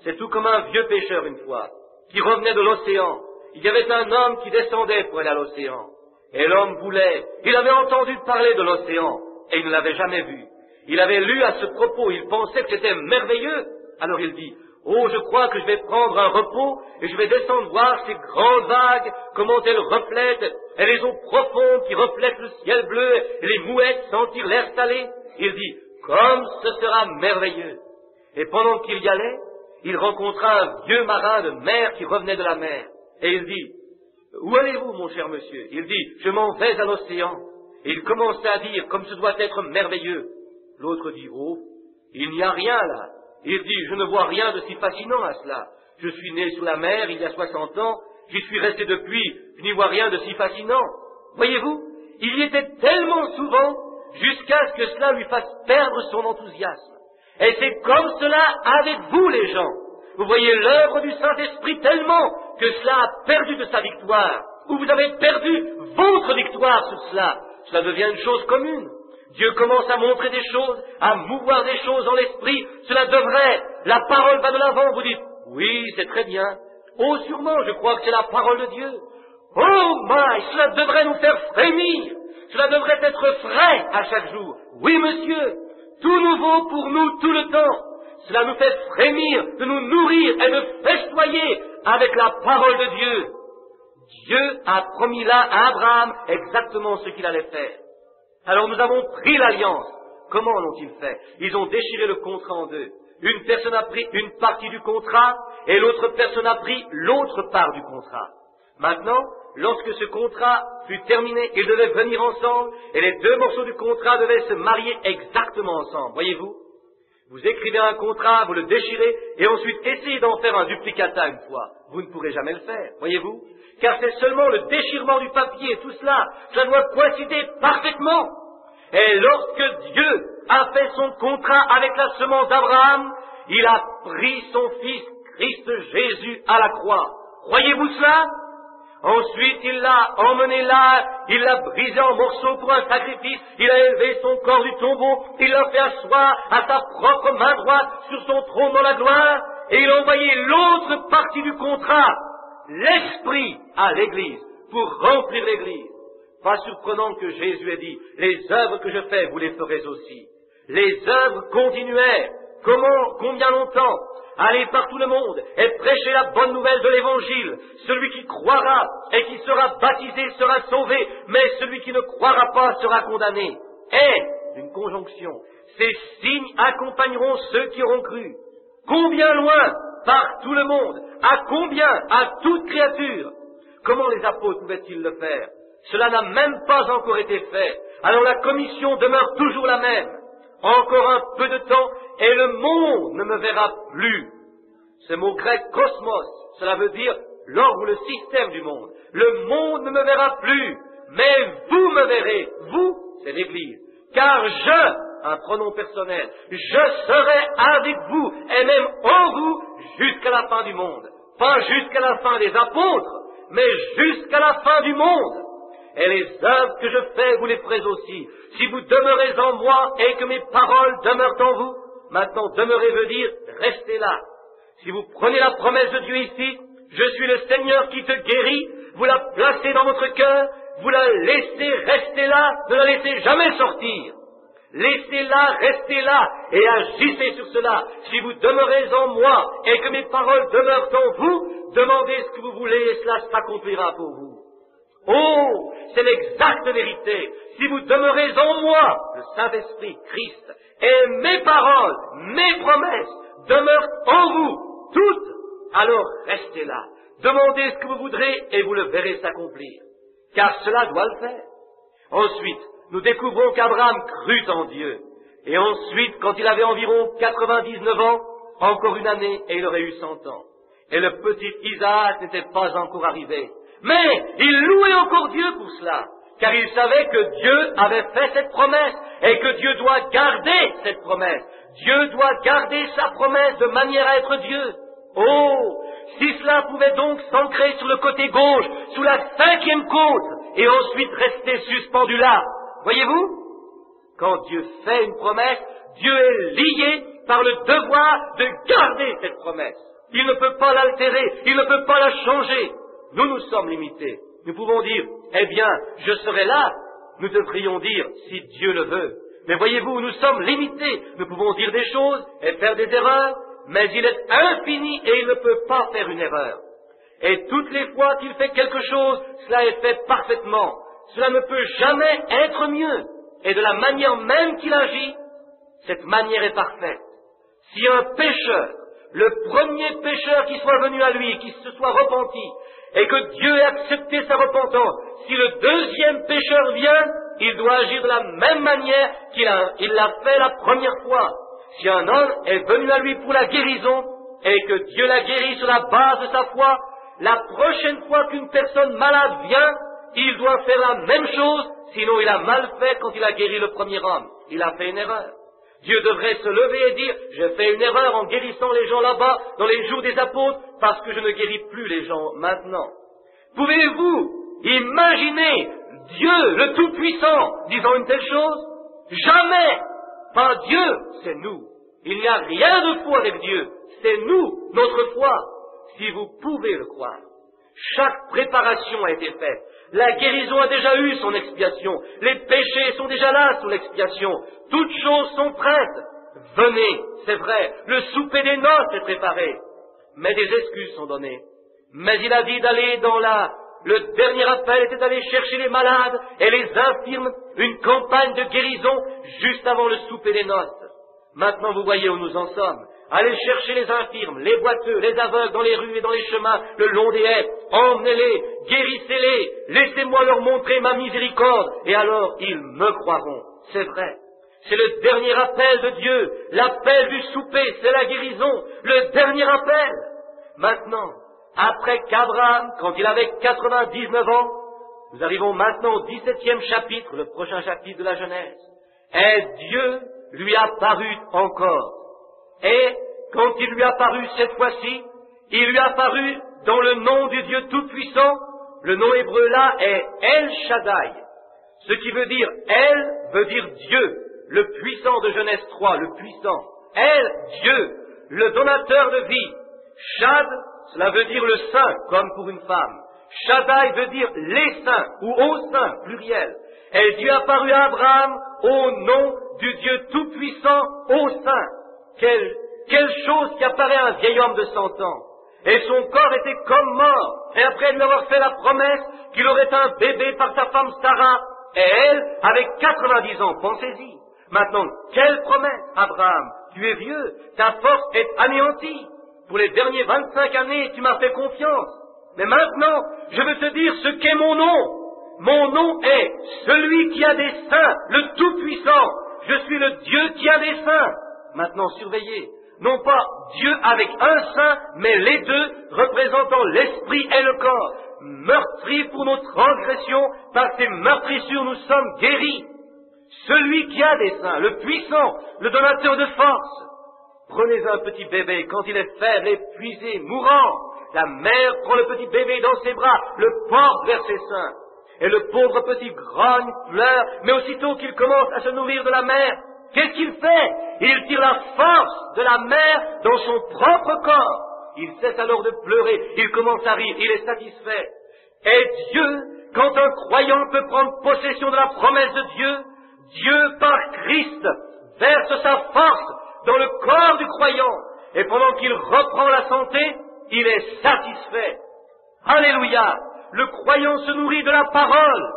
c'est tout comme un vieux pêcheur une fois, qui revenait de l'océan. Il y avait un homme qui descendait pour aller à l'océan. Et l'homme voulait, il avait entendu parler de l'océan, et il ne l'avait jamais vu. Il avait lu à ce propos, il pensait que c'était merveilleux. Alors il dit, oh, je crois que je vais prendre un repos, et je vais descendre voir ces grandes vagues, comment elles reflètent, et les eaux profondes qui reflètent le ciel bleu, et les mouettes sentir l'air salé. Il dit, comme ce sera merveilleux. Et pendant qu'il y allait, il rencontra un vieux marin de mer qui revenait de la mer. Et il dit, où allez-vous, mon cher monsieur? Il dit, je m'en vais à l'océan. Et il commençait à dire, comme ce doit être merveilleux. L'autre dit, oh, il n'y a rien là. Il dit, je ne vois rien de si fascinant à cela. Je suis né sous la mer il y a 60 ans, j'y suis resté depuis, je n'y vois rien de si fascinant. Voyez-vous, il y était tellement souvent, jusqu'à ce que cela lui fasse perdre son enthousiasme. Et c'est comme cela avec vous les gens. Vous voyez l'œuvre du Saint-Esprit tellement que cela a perdu de sa victoire, ou vous avez perdu votre victoire sur cela. Cela devient une chose commune. Dieu commence à montrer des choses, à mouvoir des choses dans l'esprit. Cela devrait, la parole va de l'avant. Vous dites, oui, c'est très bien. Oh, sûrement, je crois que c'est la parole de Dieu. Oh, my, cela devrait nous faire frémir. Cela devrait être frais à chaque jour. Oui, monsieur, tout nouveau pour nous tout le temps. Cela nous fait frémir, de nous nourrir et de festoyer avec la parole de Dieu. Dieu a promis là à Abraham exactement ce qu'il allait faire. Alors nous avons pris l'alliance. Comment l'ont-ils fait? Ils ont déchiré le contrat en deux. Une personne a pris une partie du contrat et l'autre personne a pris l'autre part du contrat. Maintenant, lorsque ce contrat fut terminé, ils devaient venir ensemble et les deux morceaux du contrat devaient se marier exactement ensemble. Voyez-vous? Vous écrivez un contrat, vous le déchirez et ensuite essayez d'en faire un duplicata une fois. Vous ne pourrez jamais le faire. Voyez-vous? Car c'est seulement le déchirement du papier, tout cela, ça doit coïncider parfaitement. Et lorsque Dieu a fait son contrat avec la semence d'Abraham, il a pris son fils Christ Jésus à la croix. Croyez-vous cela? Ensuite, il l'a emmené là, il l'a brisé en morceaux pour un sacrifice, il a élevé son corps du tombeau, il l'a fait asseoir à sa propre main droite sur son trône dans la gloire, et il a envoyé l'autre partie du contrat, l'Esprit, à l'Église, pour remplir l'Église. Pas surprenant que Jésus ait dit, les œuvres que je fais, vous les ferez aussi. Les œuvres continuèrent. Combien longtemps? Allez par tout le monde et prêchez la bonne nouvelle de l'Évangile. Celui qui croira et qui sera baptisé sera sauvé, mais celui qui ne croira pas sera condamné. Et, une conjonction, ces signes accompagneront ceux qui auront cru. Combien loin? Par tout le monde. À combien? À toute créature. Comment les apôtres pouvaient-ils le faire? Cela n'a même pas encore été fait. Alors la commission demeure toujours la même. Encore un peu de temps, et le monde ne me verra plus. Ce mot grec cosmos, cela veut dire l'ordre ou le système du monde. Le monde ne me verra plus, mais vous me verrez. Vous, c'est l'Église. Car un pronom personnel, je serai avec vous et même en vous jusqu'à la fin du monde. Pas jusqu'à la fin des apôtres, mais jusqu'à la fin du monde. Et les œuvres que je fais, vous les ferez aussi. Si vous demeurez en moi et que mes paroles demeurent en vous, maintenant demeurer veut dire restez là. Si vous prenez la promesse de Dieu ici, je suis le Seigneur qui te guérit, vous la placez dans votre cœur, vous la laissez rester là, ne la laissez jamais sortir. Laissez-la, restez là, et agissez sur cela. Si vous demeurez en moi, et que mes paroles demeurent en vous, demandez ce que vous voulez, et cela s'accomplira pour vous. Oh, c'est l'exacte vérité. Si vous demeurez en moi, le Saint-Esprit, Christ, et mes paroles, mes promesses, demeurent en vous, toutes, alors restez là. Demandez ce que vous voudrez, et vous le verrez s'accomplir. Car cela doit le faire. Ensuite, nous découvrons qu'Abraham crut en Dieu. Et ensuite, quand il avait environ 99 ans, encore une année, et il aurait eu 100 ans. Et le petit Isaac n'était pas encore arrivé. Mais il louait encore Dieu pour cela, car il savait que Dieu avait fait cette promesse, et que Dieu doit garder cette promesse. Dieu doit garder sa promesse de manière à être Dieu. Oh, si cela pouvait donc s'ancrer sur le côté gauche, sous la 5e côte, et ensuite rester suspendu là. Voyez-vous, quand Dieu fait une promesse, Dieu est lié par le devoir de garder cette promesse. Il ne peut pas l'altérer, il ne peut pas la changer. Nous, nous sommes limités. Nous pouvons dire, eh bien, je serai là. Nous devrions dire, si Dieu le veut. Mais voyez-vous, nous sommes limités. Nous pouvons dire des choses et faire des erreurs, mais il est infini et il ne peut pas faire une erreur. Et toutes les fois qu'il fait quelque chose, cela est fait parfaitement. Cela ne peut jamais être mieux. Et de la manière même qu'il agit, cette manière est parfaite. Si un pécheur, le premier pécheur qui soit venu à lui, qui se soit repenti, et que Dieu ait accepté sa repentance, si le deuxième pécheur vient, il doit agir de la même manière qu'il l'a fait la première fois. Si un homme est venu à lui pour la guérison, et que Dieu l'a guéri sur la base de sa foi, la prochaine fois qu'une personne malade vient, il doit faire la même chose, sinon il a mal fait quand il a guéri le premier homme. Il a fait une erreur. Dieu devrait se lever et dire, j'ai fait une erreur en guérissant les gens là-bas, dans les jours des apôtres, parce que je ne guéris plus les gens maintenant. Pouvez-vous imaginer Dieu, le Tout-Puissant, disant une telle chose? Jamais! Pas Dieu, c'est nous. Il n'y a rien de faux avec Dieu. C'est nous, notre foi, si vous pouvez le croire. Chaque préparation a été faite. La guérison a déjà eu son expiation. Les péchés sont déjà là sous l'expiation. Toutes choses sont prêtes. Venez, c'est vrai, le souper des noces est préparé. Mais des excuses sont données. Mais il a dit d'aller dans le dernier appel était d'aller chercher les malades et les infirmes, une campagne de guérison juste avant le souper des noces. Maintenant vous voyez où nous en sommes. Allez chercher les infirmes, les boiteux, les aveugles dans les rues et dans les chemins, le long des haies, emmenez-les, guérissez-les, laissez-moi leur montrer ma miséricorde, et alors ils me croiront. C'est vrai. C'est le dernier appel de Dieu, l'appel du souper, c'est la guérison, le dernier appel. Maintenant, après qu'Abraham, quand il avait 99 ans, nous arrivons maintenant au 17e chapitre, le prochain chapitre de la Genèse, et Dieu lui a paru encore. Et quand il lui a paru cette fois-ci, il lui a paru dans le nom du Dieu Tout-Puissant. Le nom hébreu là est El Shaddai. Ce qui veut dire El veut dire Dieu, le puissant de Genèse 3, le puissant. El, Dieu, le donateur de vie. Shad, cela veut dire le saint, comme pour une femme. Shaddai veut dire les saints, ou au saint, pluriel. Et Dieu a paru à Abraham au nom du Dieu Tout-Puissant, au saint. Quelle chose qui apparaît à un vieil homme de 100 ans. Et son corps était comme mort. Et après lui avoir fait la promesse qu'il aurait un bébé par sa femme Sarah, et elle, avec 90 ans, pensez-y. Maintenant, quelle promesse, Abraham? Tu es vieux, ta force est anéantie. Pour les derniers 25 années, tu m'as fait confiance. Mais maintenant, je veux te dire ce qu'est mon nom. Mon nom est celui qui a des saints, le Tout-Puissant. Je suis le Dieu qui a des saints. maintenant surveillez. Non pas Dieu avec un sein, mais les deux, représentant l'esprit et le corps. Meurtris pour nos transgressions, par ces meurtrissures nous sommes guéris. Celui qui a des seins, le puissant, le donateur de force. Prenez un petit bébé quand il est faible, épuisé, mourant. La mère prend le petit bébé dans ses bras, le porte vers ses seins. Et le pauvre petit grogne, pleure, mais aussitôt qu'il commence à se nourrir de la mère, qu'est-ce qu'il fait? Il tire la force de la mère dans son propre corps. Il cesse alors de pleurer, il commence à rire, il est satisfait. Et Dieu, quand un croyant peut prendre possession de la promesse de Dieu, Dieu par Christ verse sa force dans le corps du croyant. Et pendant qu'il reprend la santé, il est satisfait. Alléluia! Le croyant se nourrit de la parole.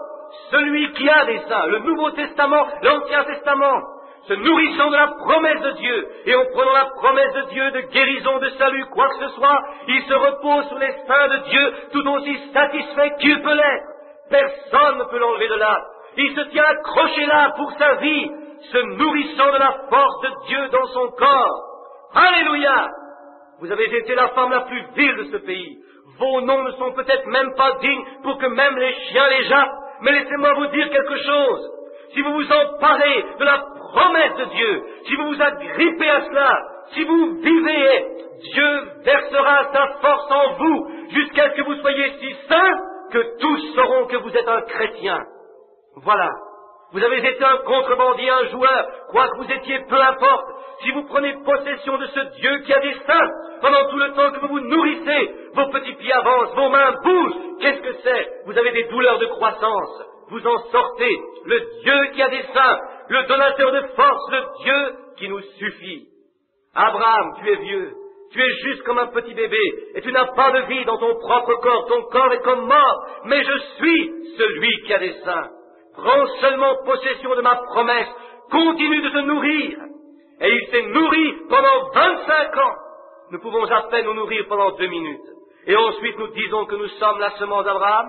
Celui qui a des seins, le Nouveau Testament, l'Ancien Testament, se nourrissant de la promesse de Dieu, et en prenant la promesse de Dieu de guérison, de salut, quoi que ce soit, il se repose sur les seins de Dieu, tout aussi satisfait qu'il peut l'être. Personne ne peut l'enlever de là. Il se tient accroché là pour sa vie, se nourrissant de la force de Dieu dans son corps. Alléluia! Vous avez été la femme la plus vile de ce pays. Vos noms ne sont peut-être même pas dignes pour que même les chiens les jappent, mais laissez-moi vous dire quelque chose. Si vous vous emparez de la promesse de Dieu, si vous vous agrippez à cela, si vous vivez, Dieu versera sa force en vous jusqu'à ce que vous soyez si saints que tous sauront que vous êtes un chrétien. Voilà. Vous avez été un contrebandier, un joueur, quoi que vous étiez, peu importe. Si vous prenez possession de ce Dieu qui a des seins, pendant tout le temps que vous vous nourrissez, vos petits pieds avancent, vos mains bougent. Qu'est-ce que c'est? Vous avez des douleurs de croissance. Vous en sortez. Le Dieu qui a des seins, le donateur de force, le Dieu qui nous suffit. Abraham, tu es vieux. Tu es juste comme un petit bébé, et tu n'as pas de vie dans ton propre corps. Ton corps est comme mort. Mais je suis celui qui a des seins. Prends seulement possession de ma promesse, continue de te nourrir. Et il s'est nourri pendant 25 ans. Nous pouvons à peine nous nourrir pendant 2 minutes. Et ensuite nous disons que nous sommes la semence d'Abraham.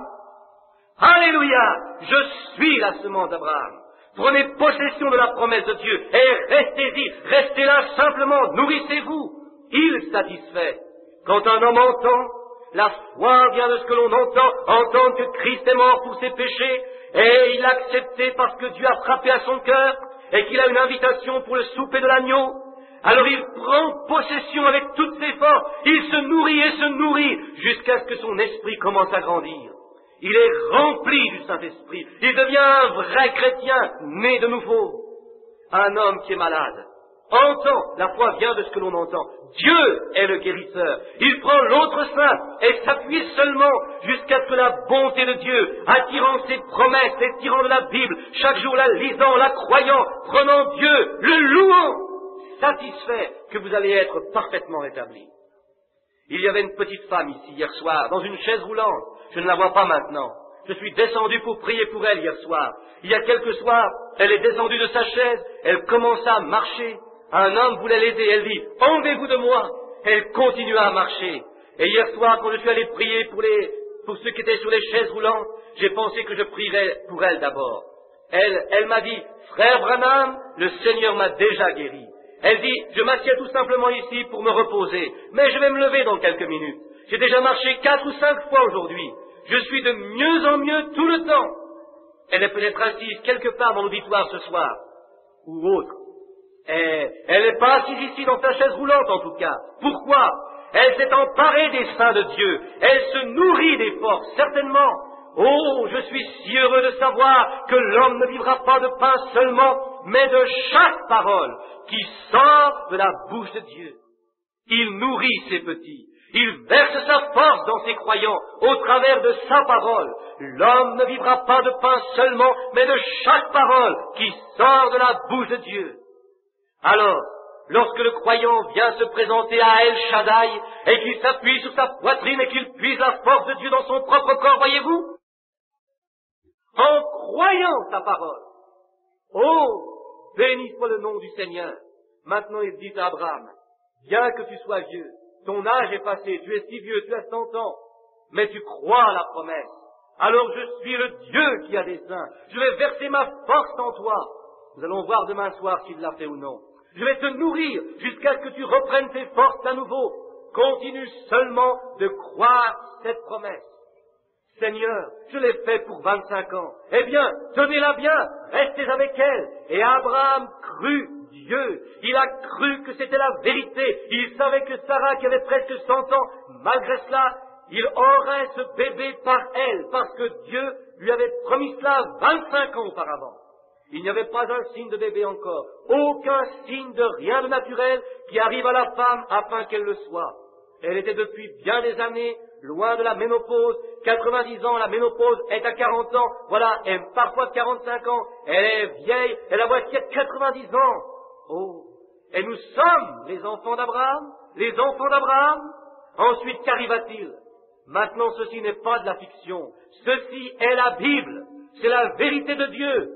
Alléluia! Je suis la semence d'Abraham. Prenez possession de la promesse de Dieu et restez-y. Restez là simplement, nourrissez-vous. Il satisfait. Quand un homme entend, la foi vient de ce que l'on entendre que Christ est mort pour ses péchés, et il l'a accepté parce que Dieu a frappé à son cœur, et qu'il a une invitation pour le souper de l'agneau. Alors il prend possession avec toutes ses forces, il se nourrit et se nourrit, jusqu'à ce que son esprit commence à grandir. Il est rempli du Saint-Esprit, il devient un vrai chrétien, né de nouveau. Un homme qui est malade entend, la foi vient de ce que l'on entend. Dieu est le guérisseur. Il prend l'autre sein et s'appuie seulement jusqu'à ce que la bonté de Dieu, attirant ses promesses, les tirant de la Bible, chaque jour la lisant, la croyant, prenant Dieu, le louant, satisfait que vous allez être parfaitement rétabli. Il y avait une petite femme ici hier soir, dans une chaise roulante. Je ne la vois pas maintenant. Je suis descendu pour prier pour elle hier soir. Il y a quelques soirs, elle est descendue de sa chaise, elle commença à marcher. Un homme voulait l'aider, elle dit « Enlevez-vous de moi !» Elle continua à marcher. Et hier soir, quand je suis allé prier pour ceux qui étaient sur les chaises roulantes, j'ai pensé que je prierais pour elle d'abord. Elle m'a dit « Frère Branham, le Seigneur m'a déjà guéri. » Elle dit « Je m'assieds tout simplement ici pour me reposer, mais je vais me lever dans quelques minutes. J'ai déjà marché 4 ou 5 fois aujourd'hui. Je suis de mieux en mieux tout le temps. » Elle est peut-être assise quelque part dans l'auditoire ce soir, ou autre. Elle n'est pas assise ici dans sa chaise roulante en tout cas. Pourquoi? Elle s'est emparée des seins de Dieu. Elle se nourrit des forces, certainement. Oh, je suis si heureux de savoir que l'homme ne vivra pas de pain seulement, mais de chaque parole qui sort de la bouche de Dieu. Il nourrit ses petits. Il verse sa force dans ses croyants au travers de sa parole. L'homme ne vivra pas de pain seulement, mais de chaque parole qui sort de la bouche de Dieu. Alors, lorsque le croyant vient se présenter à El Shaddai et qu'il s'appuie sur sa poitrine et qu'il puise la force de Dieu dans son propre corps, voyez-vous, en croyant sa parole. Oh, béni soit le nom du Seigneur. Maintenant il dit à Abraham, bien que tu sois vieux, ton âge est passé, tu es si vieux, tu as 100 ans, mais tu crois à la promesse. Alors je suis le Dieu qui a des seins, je vais verser ma force en toi. Nous allons voir demain soir s'il l'a fait ou non. Je vais te nourrir jusqu'à ce que tu reprennes tes forces à nouveau. Continue seulement de croire cette promesse. Seigneur, je l'ai fait pour 25 ans. Eh bien, tenez-la bien, restez avec elle. Et Abraham crut Dieu. Il a cru que c'était la vérité. Il savait que Sarah, qui avait presque 100 ans, malgré cela, il aurait ce bébé par elle, parce que Dieu lui avait promis cela 25 ans auparavant. Il n'y avait pas un signe de bébé encore, aucun signe de rien de naturel qui arrive à la femme afin qu'elle le soit. Elle était depuis bien des années loin de la ménopause, 90 ans, la ménopause est à 40 ans, voilà, et parfois 45 ans, elle est vieille, elle a voici 90 ans. Oh, et nous sommes les enfants d'Abraham, les enfants d'Abraham. Ensuite, qu'arriva-t-il? Maintenant, ceci n'est pas de la fiction, ceci est la Bible, c'est la vérité de Dieu,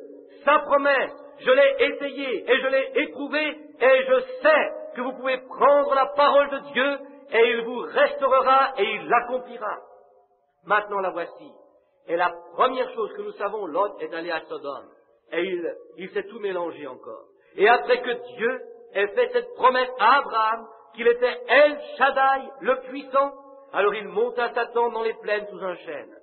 sa promesse. Je l'ai essayé et je l'ai éprouvé et je sais que vous pouvez prendre la parole de Dieu et il vous restaurera et il l'accomplira. Maintenant la voici. Et la première chose que nous savons, Lot est allé à Sodome. Et il s'est tout mélangé encore. Et après que Dieu ait fait cette promesse à Abraham, qu'il était El Shaddai, le puissant, alors il monta sa tente dans les plaines sous un chêne.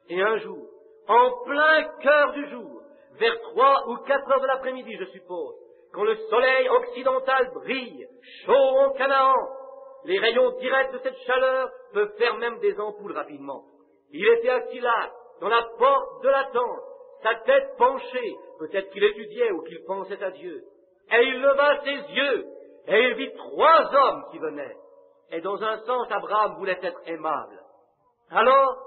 Et un jour, en plein cœur du jour, vers 3 ou 4 heures de l'après-midi, je suppose, quand le soleil occidental brille, chaud en Canaan, les rayons directs de cette chaleur peuvent faire même des ampoules rapidement. Il était assis là, dans la porte de la tente, sa tête penchée, peut-être qu'il étudiait ou qu'il pensait à Dieu. Et il leva ses yeux, et il vit 3 hommes qui venaient. Et dans un sens, Abraham voulait être aimable. Alors,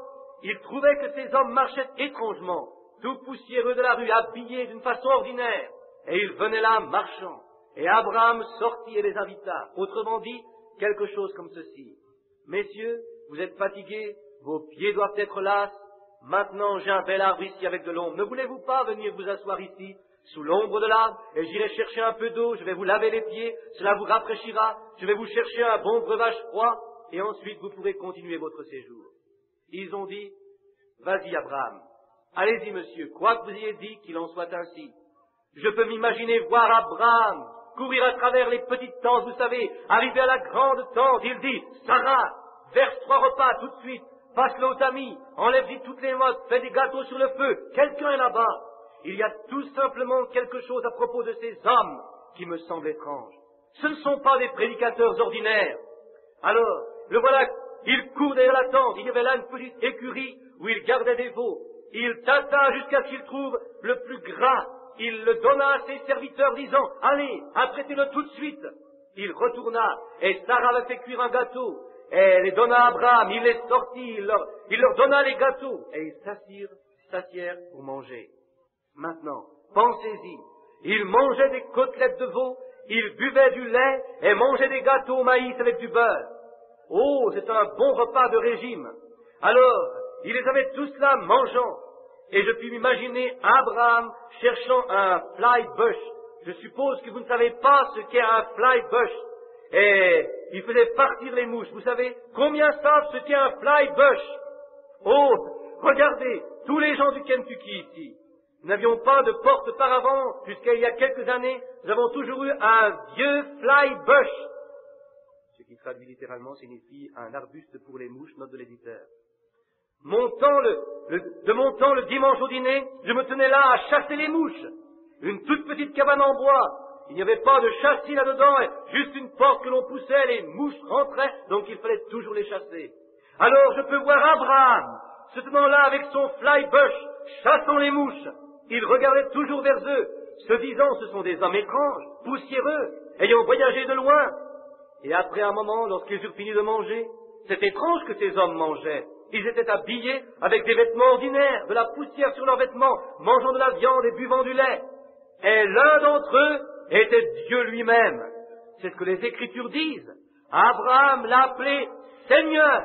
il trouvait que ces hommes marchaient étrangement, tout poussiéreux de la rue, habillés d'une façon ordinaire. Et ils venaient là marchant. Et Abraham sortit et les invita. Autrement dit, quelque chose comme ceci. Messieurs, vous êtes fatigués, vos pieds doivent être lasses. Maintenant, j'ai un bel arbre ici avec de l'ombre. Ne voulez-vous pas venir vous asseoir ici, sous l'ombre de l'arbre, et j'irai chercher un peu d'eau, je vais vous laver les pieds, cela vous rafraîchira, je vais vous chercher un bon breuvage froid, et ensuite vous pourrez continuer votre séjour. Ils ont dit, vas-y Abraham, allez-y monsieur, quoi que vous ayez dit, qu'il en soit ainsi. Je peux m'imaginer voir Abraham courir à travers les petites tentes, vous savez, arriver à la grande tente, il dit, Sarah, verse 3 repas tout de suite, passe-le aux amis, enlève-y toutes les mottes, fais des gâteaux sur le feu, quelqu'un est là-bas. Il y a tout simplement quelque chose à propos de ces hommes qui me semble étrange. Ce ne sont pas des prédicateurs ordinaires. Alors, le voilà, il court derrière la tente, il y avait là une petite écurie où il gardait des veaux. Il tâta jusqu'à ce qu'il trouve le plus gras. Il le donna à ses serviteurs, disant, allez, apprêtez-le tout de suite. Il retourna, et Sarah avait fait cuire un gâteau. Et elle les donna à Abraham, il les sortit, il leur donna les gâteaux. Et ils s'assièrent pour manger. Maintenant, pensez-y, ils mangeaient des côtelettes de veau, ils buvaient du lait et mangeaient des gâteaux au maïs avec du beurre. Oh, c'est un bon repas de régime. Alors, ils les avaient tous là mangeant. Et je puis m'imaginer Abraham cherchant un flybush. Je suppose que vous ne savez pas ce qu'est un flybush. Et il faisait partir les mouches. Vous savez, combien savent ce qu'est un flybush? Oh, regardez, tous les gens du Kentucky ici. Nous n'avions pas de porte par avant jusqu'à il y a quelques années. Nous avons toujours eu un vieux flybush. Ce qui traduit littéralement signifie un arbuste pour les mouches, note de l'éditeur. De mon temps, le dimanche au dîner, je me tenais là à chasser les mouches. Une toute petite cabane en bois. Il n'y avait pas de châssis là-dedans, juste une porte que l'on poussait, les mouches rentraient, donc il fallait toujours les chasser. Alors je peux voir Abraham, se tenant là avec son flybush, chassant les mouches. Il regardait toujours vers eux, se disant, ce sont des hommes étranges, poussiéreux, ayant voyagé de loin. Et après un moment, lorsqu'ils eurent fini de manger, c'est étrange que ces hommes mangeaient. Ils étaient habillés avec des vêtements ordinaires, de la poussière sur leurs vêtements, mangeant de la viande et buvant du lait. Et l'un d'entre eux était Dieu lui-même. C'est ce que les Écritures disent. Abraham l'a appelé Seigneur,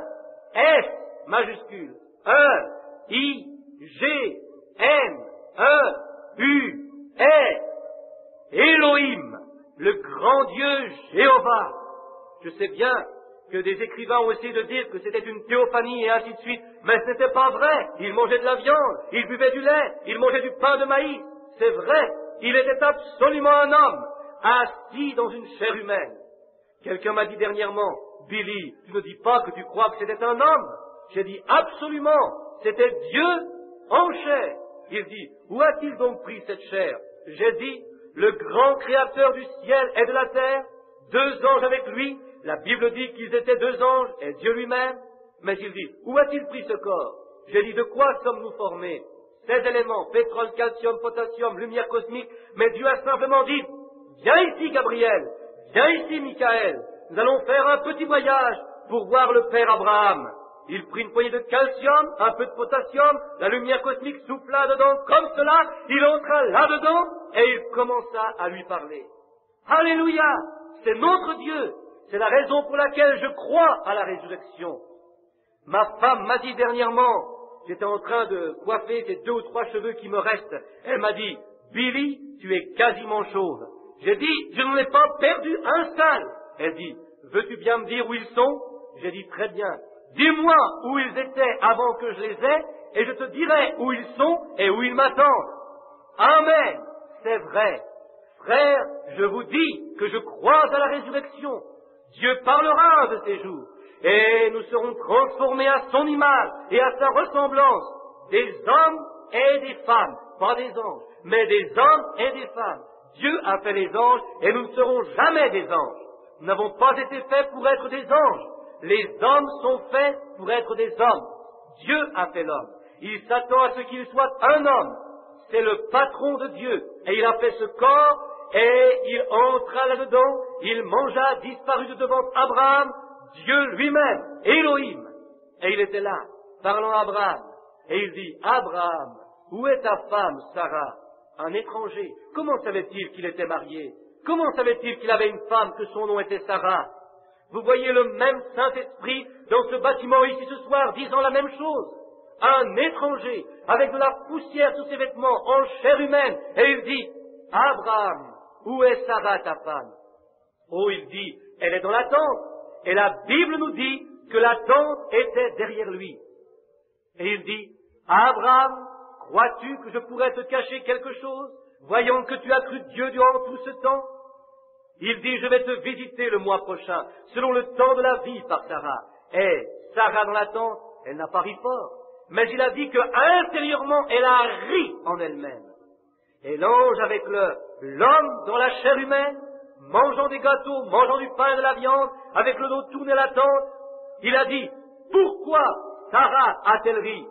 S majuscule, E-I-G-N-E-U-R, Elohim, le grand Dieu Jéhovah. Je sais bien que des écrivains ont essayé de dire que c'était une théophanie et ainsi de suite, mais ce n'était pas vrai. Il mangeait de la viande, il buvait du lait, il mangeait du pain de maïs. C'est vrai, il était absolument un homme. assis dans une chair humaine. Quelqu'un m'a dit dernièrement, Billy, tu ne dis pas que tu crois que c'était un homme? J'ai dit absolument, c'était Dieu en chair. Il dit, où a-t-il donc pris cette chair? J'ai dit, le grand créateur du ciel et de la terre, 2 anges avec lui. La Bible dit qu'ils étaient 2 anges et Dieu lui-même. Mais il dit, où a-t-il pris ce corps? J'ai dit, de quoi sommes-nous formés? 16 éléments, pétrole, calcium, potassium, lumière cosmique. Mais Dieu a simplement dit, viens ici Gabriel, viens ici Michael, nous allons faire un petit voyage pour voir le Père Abraham. Il prit une poignée de calcium, un peu de potassium, la lumière cosmique souffla dedans comme cela, il entra là-dedans et il commença à lui parler. Alléluia! C'est notre Dieu. C'est la raison pour laquelle je crois à la résurrection. Ma femme m'a dit dernièrement, j'étais en train de coiffer ces 2 ou 3 cheveux qui me restent, elle m'a dit, Billy, tu es quasiment chauve. J'ai dit, je n'en ai pas perdu un seul. Elle dit, veux-tu bien me dire où ils sont? J'ai dit, très bien. Dis-moi où ils étaient avant que je les aie, et je te dirai où ils sont et où ils m'attendent. Amen. C'est vrai. Frère, je vous dis que je crois à la résurrection. Dieu parlera un de ces jours, et nous serons transformés à son image et à sa ressemblance, des hommes et des femmes, pas des anges, mais des hommes et des femmes. Dieu a fait les anges, et nous ne serons jamais des anges. Nous n'avons pas été faits pour être des anges. Les hommes sont faits pour être des hommes. Dieu a fait l'homme. Il s'attend à ce qu'il soit un homme. C'est le patron de Dieu. Et il a fait ce corps, et il entra là-dedans, il mangea, disparut de devant Abraham, Dieu lui-même, Elohim. Et il était là, parlant à Abraham. Et il dit, Abraham, où est ta femme, Sarah? Un étranger. Comment savait-il qu'il était marié? Comment savait-il qu'il avait une femme, que son nom était Sarah? Vous voyez le même Saint-Esprit dans ce bâtiment ici ce soir, disant la même chose. Un étranger, avec de la poussière sous ses vêtements, en chair humaine, et il dit, Abraham, où est Sarah, ta femme? Oh, il dit, elle est dans la tente. Et la Bible nous dit que la tente était derrière lui. Et il dit, Abraham, crois-tu que je pourrais te cacher quelque chose, voyant que tu as cru Dieu durant tout ce temps? Il dit, je vais te visiter le mois prochain, selon le temps de la vie par Sarah. Et Sarah dans la tente, elle n'a pas ri fort, mais il a dit que intérieurement, elle a ri en elle-même. Et l'ange avec l'homme dans la chair humaine, mangeant des gâteaux, mangeant du pain et de la viande, avec le dos tourné à la tente, il a dit, pourquoi Sarah a-t-elle ri?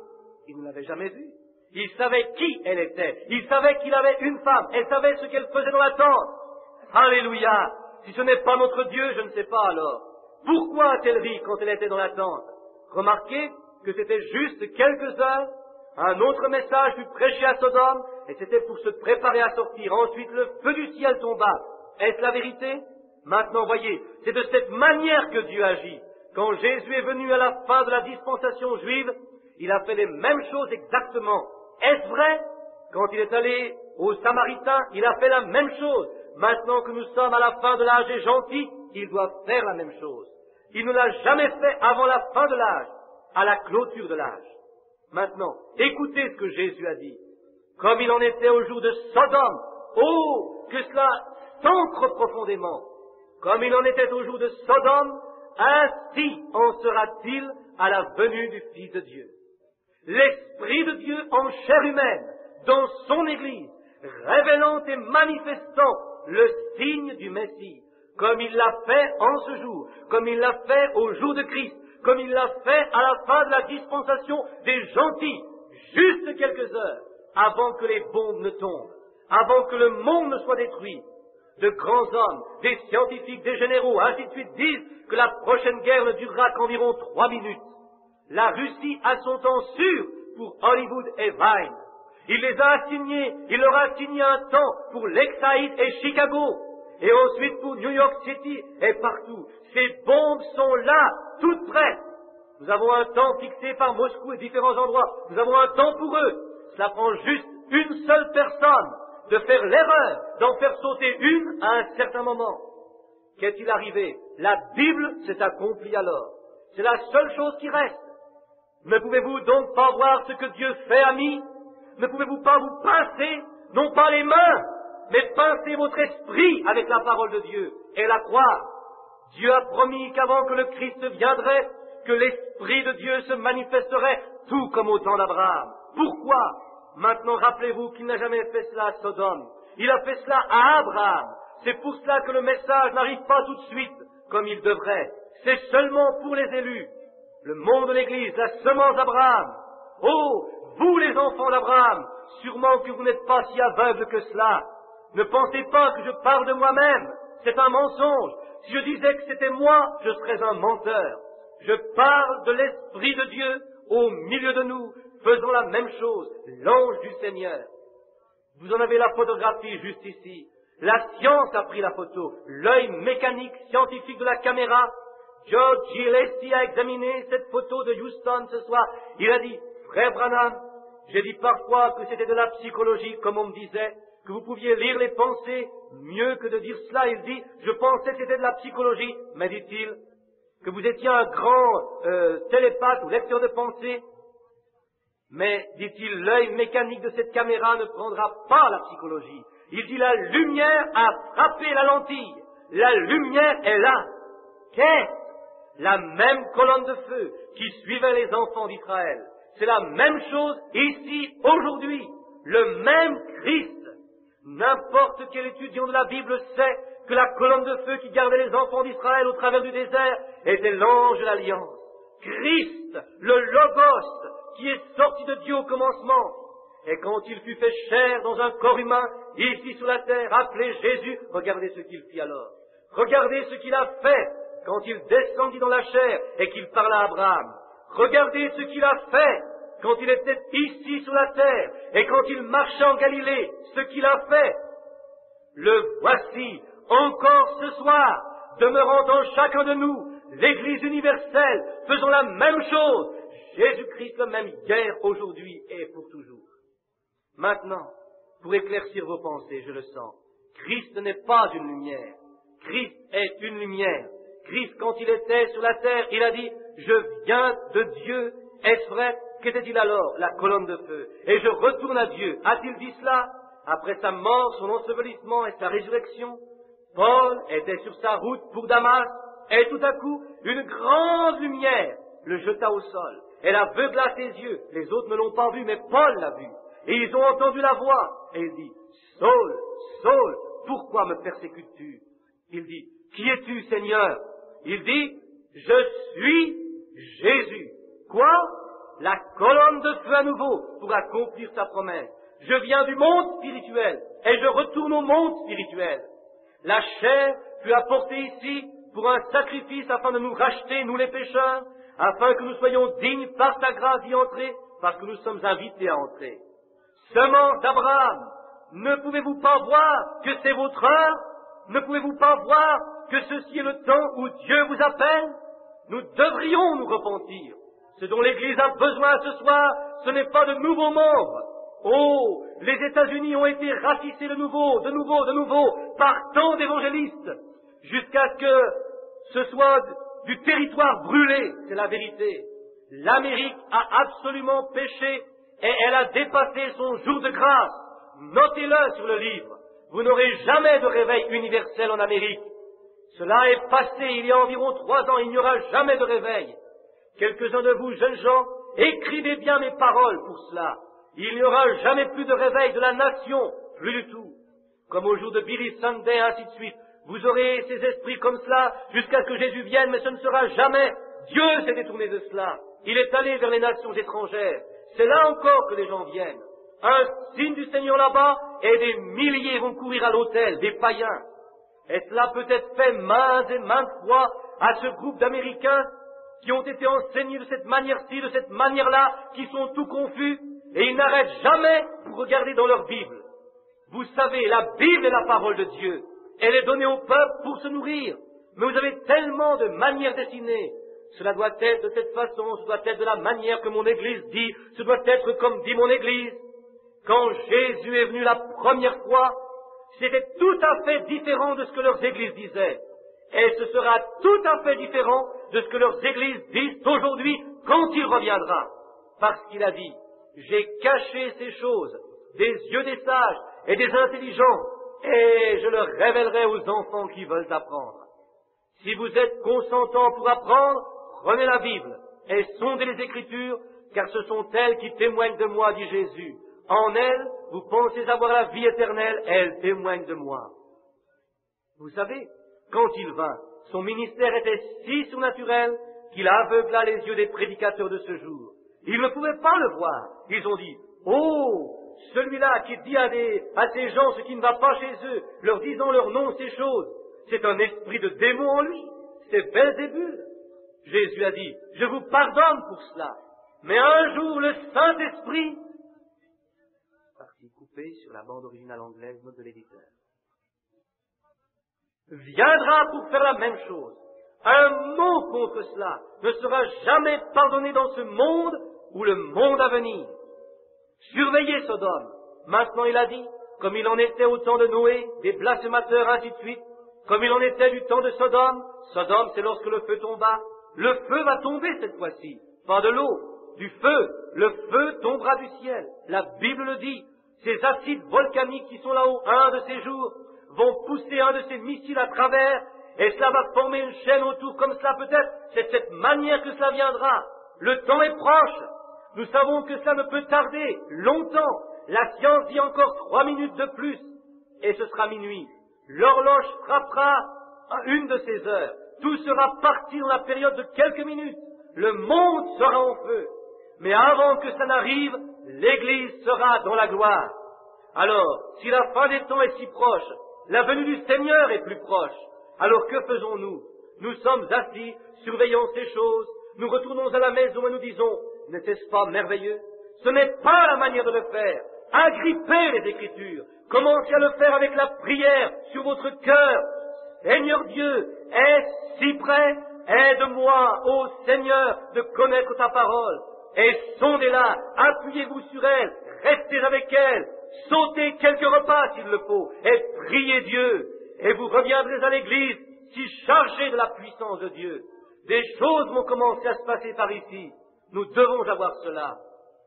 Il ne l'avait jamais vue. Il savait qui elle était. Il savait qu'il avait une femme. Elle savait ce qu'elle faisait dans la tente. Alléluia! Si ce n'est pas notre Dieu, je ne sais pas alors. Pourquoi a-t-elle ri quand elle était dans la tente? Remarquez que c'était juste quelques heures. Un autre message fut prêché à Sodome, et c'était pour se préparer à sortir. Ensuite, le feu du ciel tomba. Est-ce la vérité? Maintenant, voyez, c'est de cette manière que Dieu agit. Quand Jésus est venu à la fin de la dispensation juive, il a fait les mêmes choses exactement. Est-ce vrai? Quand il est allé aux Samaritains, il a fait la même chose. Maintenant que nous sommes à la fin de l'âge des gentils, il doit faire la même chose. Il ne l'a jamais fait avant la fin de l'âge, à la clôture de l'âge. Maintenant, écoutez ce que Jésus a dit. Comme il en était au jour de Sodome, oh, que cela s'ancre profondément. Comme il en était au jour de Sodome, ainsi en sera-t-il à la venue du Fils de Dieu. L'Esprit de Dieu en chair humaine, dans son Église, révélant et manifestant le signe du Messie, comme il l'a fait en ce jour, comme il l'a fait au jour de Christ, comme il l'a fait à la fin de la dispensation des gentils, juste quelques heures avant que les bombes ne tombent, avant que le monde ne soit détruit. De grands hommes, des scientifiques, des généraux, ainsi de suite, disent que la prochaine guerre ne durera qu'environ 3 minutes. La Russie a son temps sûr pour Hollywood et Vine. Il les a assignés, il leur a assigné un temps pour Lakeside et Chicago, et ensuite pour New York City et partout. Ces bombes sont là, toutes prêtes. Nous avons un temps fixé par Moscou et différents endroits. Nous avons un temps pour eux. Cela prend juste une seule personne de faire l'erreur d'en faire sauter une à un certain moment. Qu'est-il arrivé? La Bible s'est accomplie alors. C'est la seule chose qui reste. Ne pouvez-vous donc pas voir ce que Dieu fait, amis? Ne pouvez-vous pas vous pincer, non pas les mains, mais pincez votre esprit avec la parole de Dieu et la croire. Dieu a promis qu'avant que le Christ viendrait, que l'Esprit de Dieu se manifesterait tout comme au temps d'Abraham. Pourquoi? Maintenant, rappelez-vous qu'il n'a jamais fait cela à Sodome. Il a fait cela à Abraham. C'est pour cela que le message n'arrive pas tout de suite comme il devrait. C'est seulement pour les élus. Le monde de l'Église, la semence d'Abraham. Oh, vous les enfants d'Abraham, sûrement que vous n'êtes pas si aveugles que cela. Ne pensez pas que je parle de moi-même. C'est un mensonge. Si je disais que c'était moi, je serais un menteur. Je parle de l'Esprit de Dieu au milieu de nous, faisant la même chose, l'ange du Seigneur. Vous en avez la photographie juste ici. La science a pris la photo, l'œil mécanique scientifique de la caméra. George Gillespie a examiné cette photo de Houston ce soir. Il a dit, frère Branham, j'ai dit parfois que c'était de la psychologie, comme on me disait, que vous pouviez lire les pensées mieux que de dire cela. Il dit, je pensais que c'était de la psychologie, mais dit-il, que vous étiez un grand télépathe ou lecteur de pensées. Mais, dit-il, l'œil mécanique de cette caméra ne prendra pas la psychologie. Il dit, la lumière a frappé la lentille. La lumière est là. Qu'est-ce? La même colonne de feu qui suivait les enfants d'Israël. C'est la même chose ici, aujourd'hui. Le même Christ. N'importe quel étudiant de la Bible sait que la colonne de feu qui gardait les enfants d'Israël au travers du désert était l'ange de l'Alliance. Christ, le Logos, qui est sorti de Dieu au commencement. Et quand il fut fait chair dans un corps humain, ici sur la terre, appelé Jésus, regardez ce qu'il fit alors. Regardez ce qu'il a fait quand il descendit dans la chair et qu'il parla à Abraham. Regardez ce qu'il a fait quand il était ici sur la terre et quand il marchait en Galilée, ce qu'il a fait. Le voici encore ce soir, demeurant en chacun de nous, l'Église universelle, faisant la même chose. Jésus-Christ le même hier, aujourd'hui et pour toujours. Maintenant, pour éclaircir vos pensées, je le sens, Christ n'est pas une lumière. Christ est une lumière. Christ, quand il était sur la terre, il a dit, je viens de Dieu. Est-ce vrai? Qu'était-il alors? La colonne de feu. Et je retourne à Dieu. A-t-il dit cela? Après sa mort, son ensevelissement et sa résurrection, Paul était sur sa route pour Damas, et tout à coup, une grande lumière le jeta au sol. Elle aveugla ses yeux. Les autres ne l'ont pas vu, mais Paul l'a vu. Et ils ont entendu la voix. Et il dit, Saul, Saul, pourquoi me persécutes-tu? Il dit, qui es-tu, Seigneur? Il dit, je suis Jésus. Quoi? La colonne de feu à nouveau pour accomplir sa promesse. Je viens du monde spirituel et je retourne au monde spirituel. La chair fut apportée ici pour un sacrifice afin de nous racheter, nous les pécheurs, afin que nous soyons dignes par sa grâce d'y entrer, parce que nous sommes invités à entrer. Semence d'Abraham, ne pouvez-vous pas voir que c'est votre heure? Ne pouvez-vous pas voir que ceci est le temps où Dieu vous appelle? Nous devrions nous repentir. Ce dont l'Église a besoin ce soir, ce n'est pas de nouveaux membres. Oh, les États-Unis ont été ratissés de nouveau, par tant d'évangélistes, jusqu'à ce que ce soit du territoire brûlé, c'est la vérité. L'Amérique a absolument péché et elle a dépassé son jour de grâce. Notez-le sur le livre. Vous n'aurez jamais de réveil universel en Amérique. Cela est passé il y a environ 3 ans, il n'y aura jamais de réveil. Quelques-uns de vous, jeunes gens, écrivez bien mes paroles pour cela. Il n'y aura jamais plus de réveil de la nation, plus du tout. Comme au jour de Billy Sunday, ainsi de suite. Vous aurez ces esprits comme cela jusqu'à ce que Jésus vienne, mais ce ne sera jamais. Dieu s'est détourné de cela. Il est allé vers les nations étrangères. C'est là encore que les gens viennent. Un signe du Seigneur là-bas, et des milliers vont courir à l'autel, des païens. Et cela peut être fait maintes et maintes fois à ce groupe d'Américains qui ont été enseignés de cette manière-ci, de cette manière-là, qui sont tout confus, et ils n'arrêtent jamais pour regarder dans leur Bible. Vous savez, la Bible est la parole de Dieu. Elle est donnée au peuple pour se nourrir. Mais vous avez tellement de manières dessinées. Cela doit être de cette façon, ce doit être de la manière que mon Église dit, ce doit être comme dit mon Église. Quand Jésus est venu la première fois, c'était tout à fait différent de ce que leurs églises disaient. Et ce sera tout à fait différent de ce que leurs églises disent aujourd'hui quand il reviendra. Parce qu'il a dit, j'ai caché ces choses des yeux des sages et des intelligents, et je le révélerai aux enfants qui veulent apprendre. Si vous êtes consentants pour apprendre, prenez la Bible et sondez les Écritures, car ce sont elles qui témoignent de moi, dit Jésus. En elles, vous pensez avoir la vie éternelle, et elles témoignent de moi. Vous savez, quand il vint, son ministère était si surnaturel qu'il aveugla les yeux des prédicateurs de ce jour. Ils ne pouvaient pas le voir. Ils ont dit, « Oh, celui-là qui dit à ces gens ce qui ne va pas chez eux, leur disant leur nom ces choses, c'est un esprit de démon en lui, c'est Belzébul. » Jésus a dit, « Je vous pardonne pour cela, mais un jour le Saint-Esprit... » Partie coupée sur la bande originale anglaise, note de l'éditeur. Viendra pour faire la même chose. Un mot contre cela ne sera jamais pardonné dans ce monde ou le monde à venir. Surveillez Sodome. Maintenant il a dit, comme il en était au temps de Noé, des blasphémateurs, ainsi de suite, comme il en était du temps de Sodome. Sodome, c'est lorsque le feu tomba. Le feu va tomber cette fois-ci, pas de l'eau, du feu. Le feu tombera du ciel. La Bible le dit. Ces acides volcaniques qui sont là-haut, un de ces jours, vont pousser un de ces missiles à travers, et cela va former une chaîne autour comme cela peut-être. C'est de cette manière que cela viendra. Le temps est proche. Nous savons que cela ne peut tarder longtemps. La science dit encore 3 minutes de plus, et ce sera minuit. L'horloge frappera à une de ces heures. Tout sera parti dans la période de quelques minutes. Le monde sera en feu. Mais avant que ça n'arrive, l'Église sera dans la gloire. Alors, si la fin des temps est si proche, la venue du Seigneur est plus proche, alors que faisons-nous? Nous sommes assis, surveillant ces choses, nous retournons à la maison et nous disons, n'était-ce pas merveilleux? Ce n'est pas la manière de le faire. Agrippez les Écritures. Commencez à le faire avec la prière sur votre cœur. Seigneur Dieu, est-ce si près? Aide-moi, ô Seigneur, de connaître ta parole. Et sondez-la, appuyez-vous sur elle, restez avec elle, sautez quelques repas s'il le faut, et priez Dieu, et vous reviendrez à l'Église si chargés de la puissance de Dieu. Des choses vont commencer à se passer par ici. Nous devons avoir cela.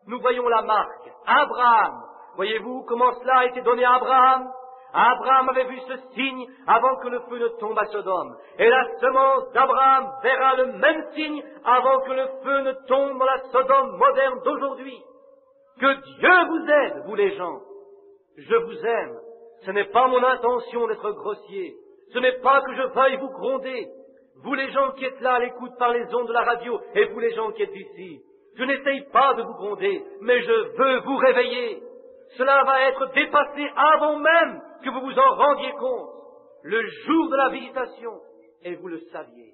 Nous voyons la marque. Abraham. Voyez-vous comment cela a été donné à Abraham? Abraham avait vu ce signe avant que le feu ne tombe à Sodome. Et la semence d'Abraham verra le même signe avant que le feu ne tombe dans la Sodome moderne d'aujourd'hui. Que Dieu vous aide, vous les gens. Je vous aime. Ce n'est pas mon intention d'être grossier. Ce n'est pas que je veuille vous gronder. Vous les gens qui êtes là à l'écoute par les ondes de la radio, et vous les gens qui êtes ici. Je n'essaye pas de vous gronder, mais je veux vous réveiller. Cela va être dépassé avant même que vous vous en rendiez compte. Le jour de la visitation, et vous le saviez.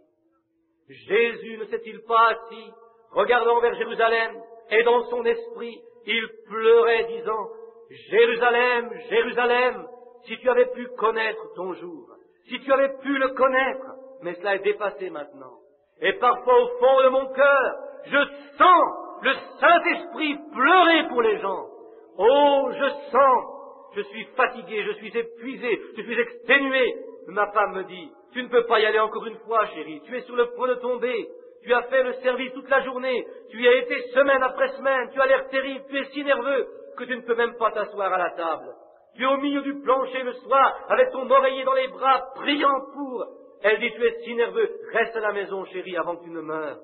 Jésus ne s'est-il pas assis, regardant vers Jérusalem, et dans son esprit, il pleurait, disant, « Jérusalem, Jérusalem, si tu avais pu connaître ton jour, si tu avais pu le connaître, mais cela est dépassé maintenant. Et parfois, au fond de mon cœur, je sens le Saint-Esprit pleurer pour les gens. Oh, je suis fatigué, je suis épuisé, je suis exténué. Ma femme me dit, tu ne peux pas y aller encore une fois, chérie, tu es sur le point de tomber. Tu as fait le service toute la journée, tu y as été semaine après semaine, tu as l'air terrible, tu es si nerveux que tu ne peux même pas t'asseoir à la table. Tu es au milieu du plancher le soir, avec ton oreiller dans les bras, priant pour. Elle dit, tu es si nerveux, reste à la maison, chérie, avant que tu ne meures.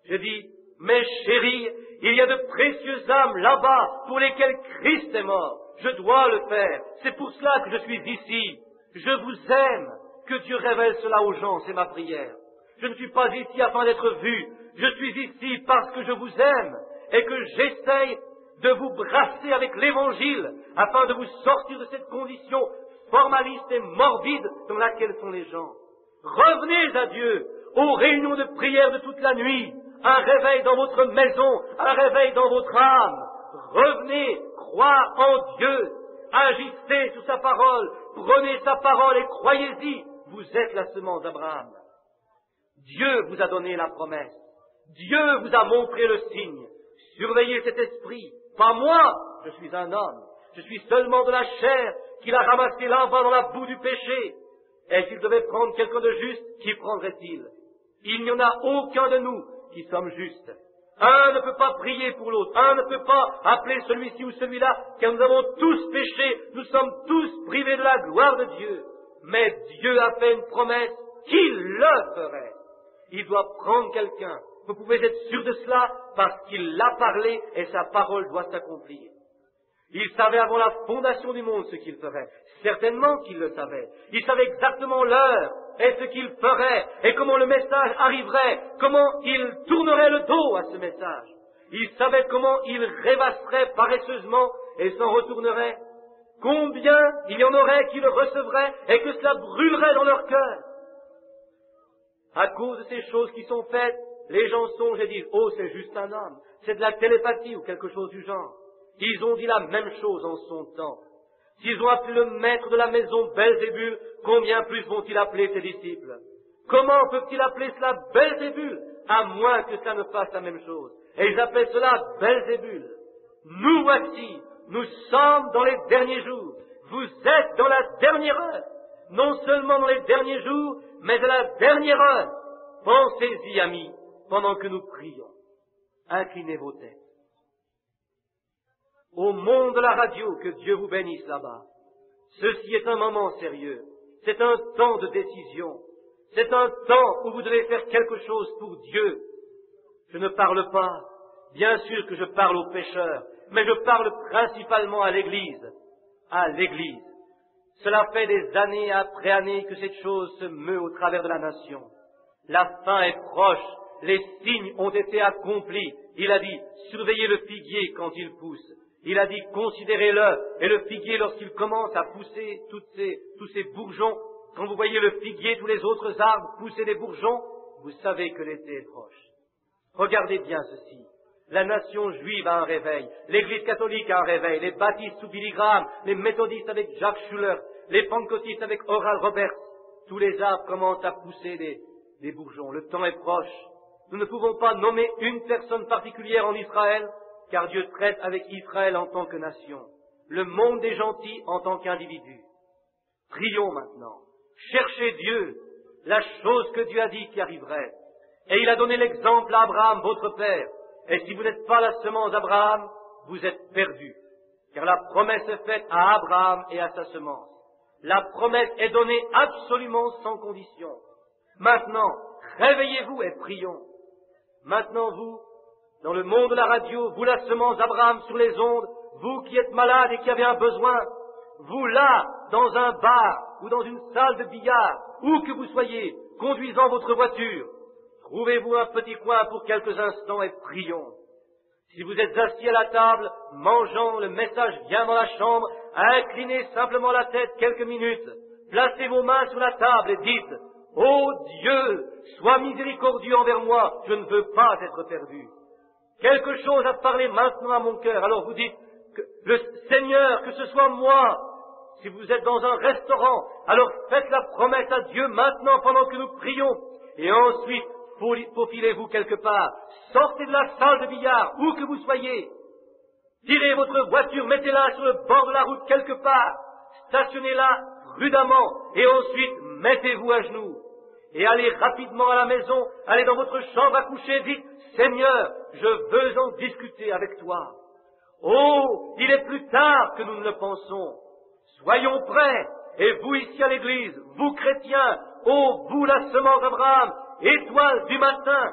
Je dis, mais chérie, il y a de précieuses âmes là-bas pour lesquelles Christ est mort. Je dois le faire. C'est pour cela que je suis ici. Je vous aime. Que Dieu révèle cela aux gens, c'est ma prière. Je ne suis pas ici afin d'être vu. Je suis ici parce que je vous aime et que j'essaye de vous brasser avec l'Évangile afin de vous sortir de cette condition formaliste et morbide dans laquelle sont les gens. Revenez à Dieu, aux réunions de prière de toute la nuit, un réveil dans votre maison, un réveil dans votre âme. Revenez, croire en Dieu, agissez sur sa parole, prenez sa parole et croyez-y, vous êtes la semence d'Abraham. Dieu vous a donné la promesse, Dieu vous a montré le signe, surveillez cet esprit, pas moi, je suis un homme, je suis seulement de la chair qu'il a ramassé là-bas dans la boue du péché. Et s'il devait prendre quelqu'un de juste, qui prendrait-il? Il n'y en a aucun de nous qui sommes justes. Un ne peut pas prier pour l'autre. Un ne peut pas appeler celui-ci ou celui-là, car nous avons tous péché. Nous sommes tous privés de la gloire de Dieu. Mais Dieu a fait une promesse qu'il le ferait. Il doit prendre quelqu'un. Vous pouvez être sûr de cela parce qu'il l'a parlé et sa parole doit s'accomplir. Il savait avant la fondation du monde ce qu'il ferait. Certainement qu'il le savait. Il savait exactement l'heure et ce qu'il ferait et comment le message arriverait, comment il tournerait le dos à ce message. Il savait comment il rêvasserait paresseusement et s'en retournerait. Combien il y en aurait qui le recevraient et que cela brûlerait dans leur cœur. À cause de ces choses qui sont faites, les gens songent et disent « Oh, c'est juste un homme, c'est de la télépathie ou quelque chose du genre. » Ils ont dit la même chose en son temps. S'ils ont appelé le maître de la maison Belzébul, combien plus vont-ils appeler ses disciples? Comment peuvent-ils appeler cela Belzébul, à moins que cela ne fasse la même chose? Et ils appellent cela Belzébul. Nous voici, nous sommes dans les derniers jours. Vous êtes dans la dernière heure. Non seulement dans les derniers jours, mais à la dernière heure. Pensez-y, amis, pendant que nous prions. Inclinez vos têtes. Au monde de la radio, que Dieu vous bénisse là-bas. Ceci est un moment sérieux. C'est un temps de décision. C'est un temps où vous devez faire quelque chose pour Dieu. Je ne parle pas, bien sûr que je parle aux pécheurs, mais je parle principalement à l'Église. À l'Église. Cela fait des années après années que cette chose se meut au travers de la nation. La fin est proche. Les signes ont été accomplis. Il a dit, surveillez le figuier quand il pousse. Il a dit, considérez-le, et le figuier, lorsqu'il commence à pousser tous ces bourgeons, quand vous voyez le figuier, tous les autres arbres pousser des bourgeons, vous savez que l'été est proche. Regardez bien ceci. La nation juive a un réveil, l'Église catholique a un réveil, les baptistes sous Billy Graham, les méthodistes avec Jacques Schuller, les pentecôtistes avec Oral Roberts, tous les arbres commencent à pousser des bourgeons. Le temps est proche. Nous ne pouvons pas nommer une personne particulière en Israël, car Dieu traite avec Israël en tant que nation, le monde des gentils en tant qu'individu. Prions maintenant. Cherchez Dieu, la chose que Dieu a dit qui arriverait. Et il a donné l'exemple à Abraham, votre père. Et si vous n'êtes pas la semence d'Abraham, vous êtes perdus. Car la promesse est faite à Abraham et à sa semence. La promesse est donnée absolument sans condition. Maintenant, réveillez-vous et prions. Maintenant, vous, dans le monde de la radio, vous la semence d'Abraham sur les ondes, vous qui êtes malade et qui avez un besoin, vous là, dans un bar ou dans une salle de billard, où que vous soyez, conduisant votre voiture, trouvez-vous un petit coin pour quelques instants et prions. Si vous êtes assis à la table, mangeant, le message vient dans la chambre, inclinez simplement la tête quelques minutes, placez vos mains sur la table et dites « Ô Dieu, sois miséricordieux envers moi, je ne veux pas être perdu. » Quelque chose a parlé maintenant à mon cœur, alors vous dites que le Seigneur, que ce soit moi. Si vous êtes dans un restaurant, alors faites la promesse à Dieu maintenant pendant que nous prions, et ensuite faufilez-vous quelque part, sortez de la salle de billard, où que vous soyez, tirez votre voiture, mettez-la sur le bord de la route quelque part, stationnez-la prudemment, et ensuite mettez-vous à genoux, et allez rapidement à la maison, allez dans votre chambre à coucher, dites, Seigneur, je veux en discuter avec toi. Oh, il est plus tard que nous ne le pensons. Soyons prêts, et vous ici à l'église, vous chrétiens, oh, vous la semence d'Abraham, étoile du matin,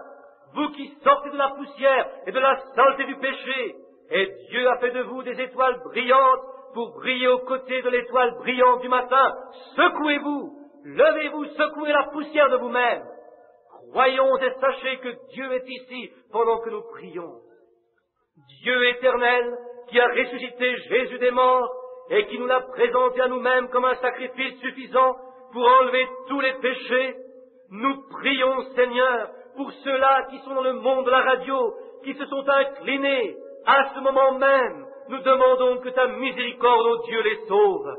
vous qui sortez de la poussière et de la saleté du péché, et Dieu a fait de vous des étoiles brillantes pour briller aux côtés de l'étoile brillante du matin. Secouez-vous, levez-vous, secouez la poussière de vous-même. Croyons et sachez que Dieu est ici pendant que nous prions. Dieu éternel qui a ressuscité Jésus des morts et qui nous l'a présenté à nous-mêmes comme un sacrifice suffisant pour enlever tous les péchés, nous prions, Seigneur, pour ceux-là qui sont dans le monde de la radio, qui se sont inclinés à ce moment même. Nous demandons que ta miséricorde, ô Dieu, les sauve.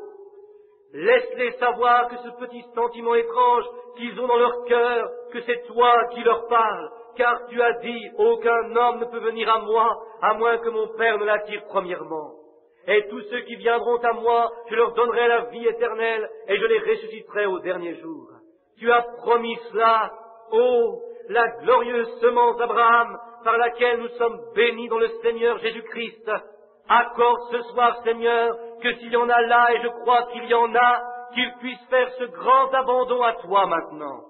Laisse-les savoir que ce petit sentiment étrange qu'ils ont dans leur cœur, que c'est toi qui leur parles, car tu as dit, aucun homme ne peut venir à moi, à moins que mon Père ne l'attire premièrement. Et tous ceux qui viendront à moi, je leur donnerai la vie éternelle, et je les ressusciterai au dernier jour. Tu as promis cela, ô, la glorieuse semence d'Abraham, par laquelle nous sommes bénis dans le Seigneur Jésus-Christ. Accorde ce soir, Seigneur, que s'il y en a là, et je crois qu'il y en a, qu'ils puissent faire ce grand abandon à toi maintenant.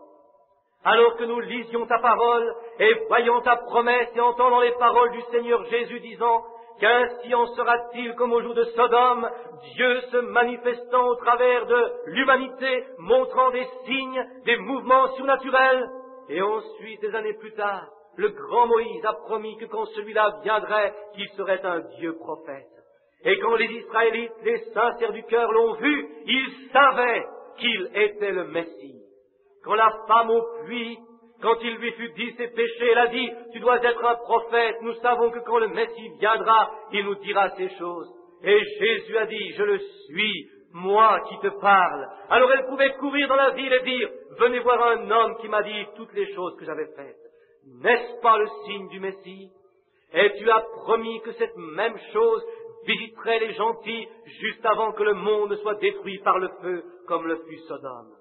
Alors que nous lisions ta parole et voyons ta promesse et entendant les paroles du Seigneur Jésus disant qu'ainsi en sera-t-il comme au jour de Sodome, Dieu se manifestant au travers de l'humanité, montrant des signes, des mouvements surnaturels. Et ensuite, des années plus tard, le grand Moïse a promis que quand celui-là viendrait, qu'il serait un Dieu prophète. Et quand les Israélites, les sincères du cœur l'ont vu, ils savaient qu'il était le Messie. Quand la femme au puits, quand il lui fut dit ses péchés, elle a dit, tu dois être un prophète, nous savons que quand le Messie viendra, il nous dira ces choses. Et Jésus a dit, je le suis, moi qui te parle. Alors elle pouvait courir dans la ville et dire, venez voir un homme qui m'a dit toutes les choses que j'avais faites. N'est-ce pas le signe du Messie? Et tu as promis que cette même chose visiterait les gentils juste avant que le monde soit détruit par le feu, comme le fut Sodome.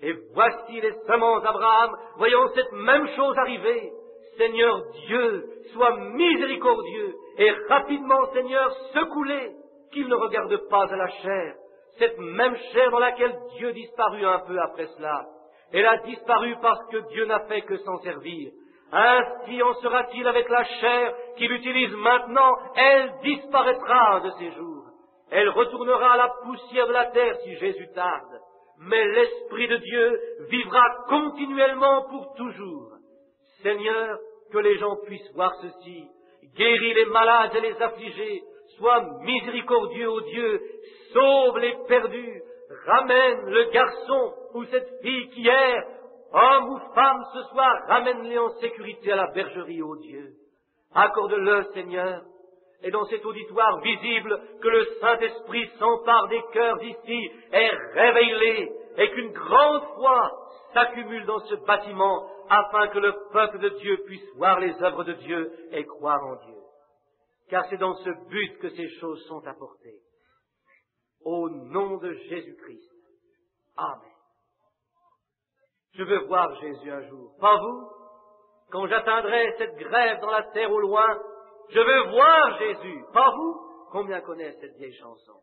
Et voici les semences d'Abraham, voyant cette même chose arriver. Seigneur Dieu, sois miséricordieux, et rapidement, Seigneur, secoue-les, qu'ils ne regardent pas à la chair, cette même chair dans laquelle Dieu disparut un peu après cela. Elle a disparu parce que Dieu n'a fait que s'en servir. Ainsi en sera-t-il avec la chair qu'il utilise maintenant, elle disparaîtra un de ces jours. Elle retournera à la poussière de la terre si Jésus tarde. Mais l'Esprit de Dieu vivra continuellement pour toujours. Seigneur, que les gens puissent voir ceci. Guéris les malades et les affligés. Sois miséricordieux, ô Dieu. Sauve les perdus. Ramène le garçon ou cette fille qui erre, homme ou femme ce soir, ramène-les en sécurité à la bergerie, ô Dieu. Accorde-le, Seigneur. Et dans cet auditoire visible, que le Saint-Esprit s'empare des cœurs ici et réveille-les, et qu'une grande foi s'accumule dans ce bâtiment, afin que le peuple de Dieu puisse voir les œuvres de Dieu et croire en Dieu. Car c'est dans ce but que ces choses sont apportées. Au nom de Jésus-Christ. Amen. Je veux voir Jésus un jour. Pas vous? Quand j'atteindrai cette grève dans la terre au loin, je veux voir Jésus. Pas vous? Combien connaissent cette vieille chanson?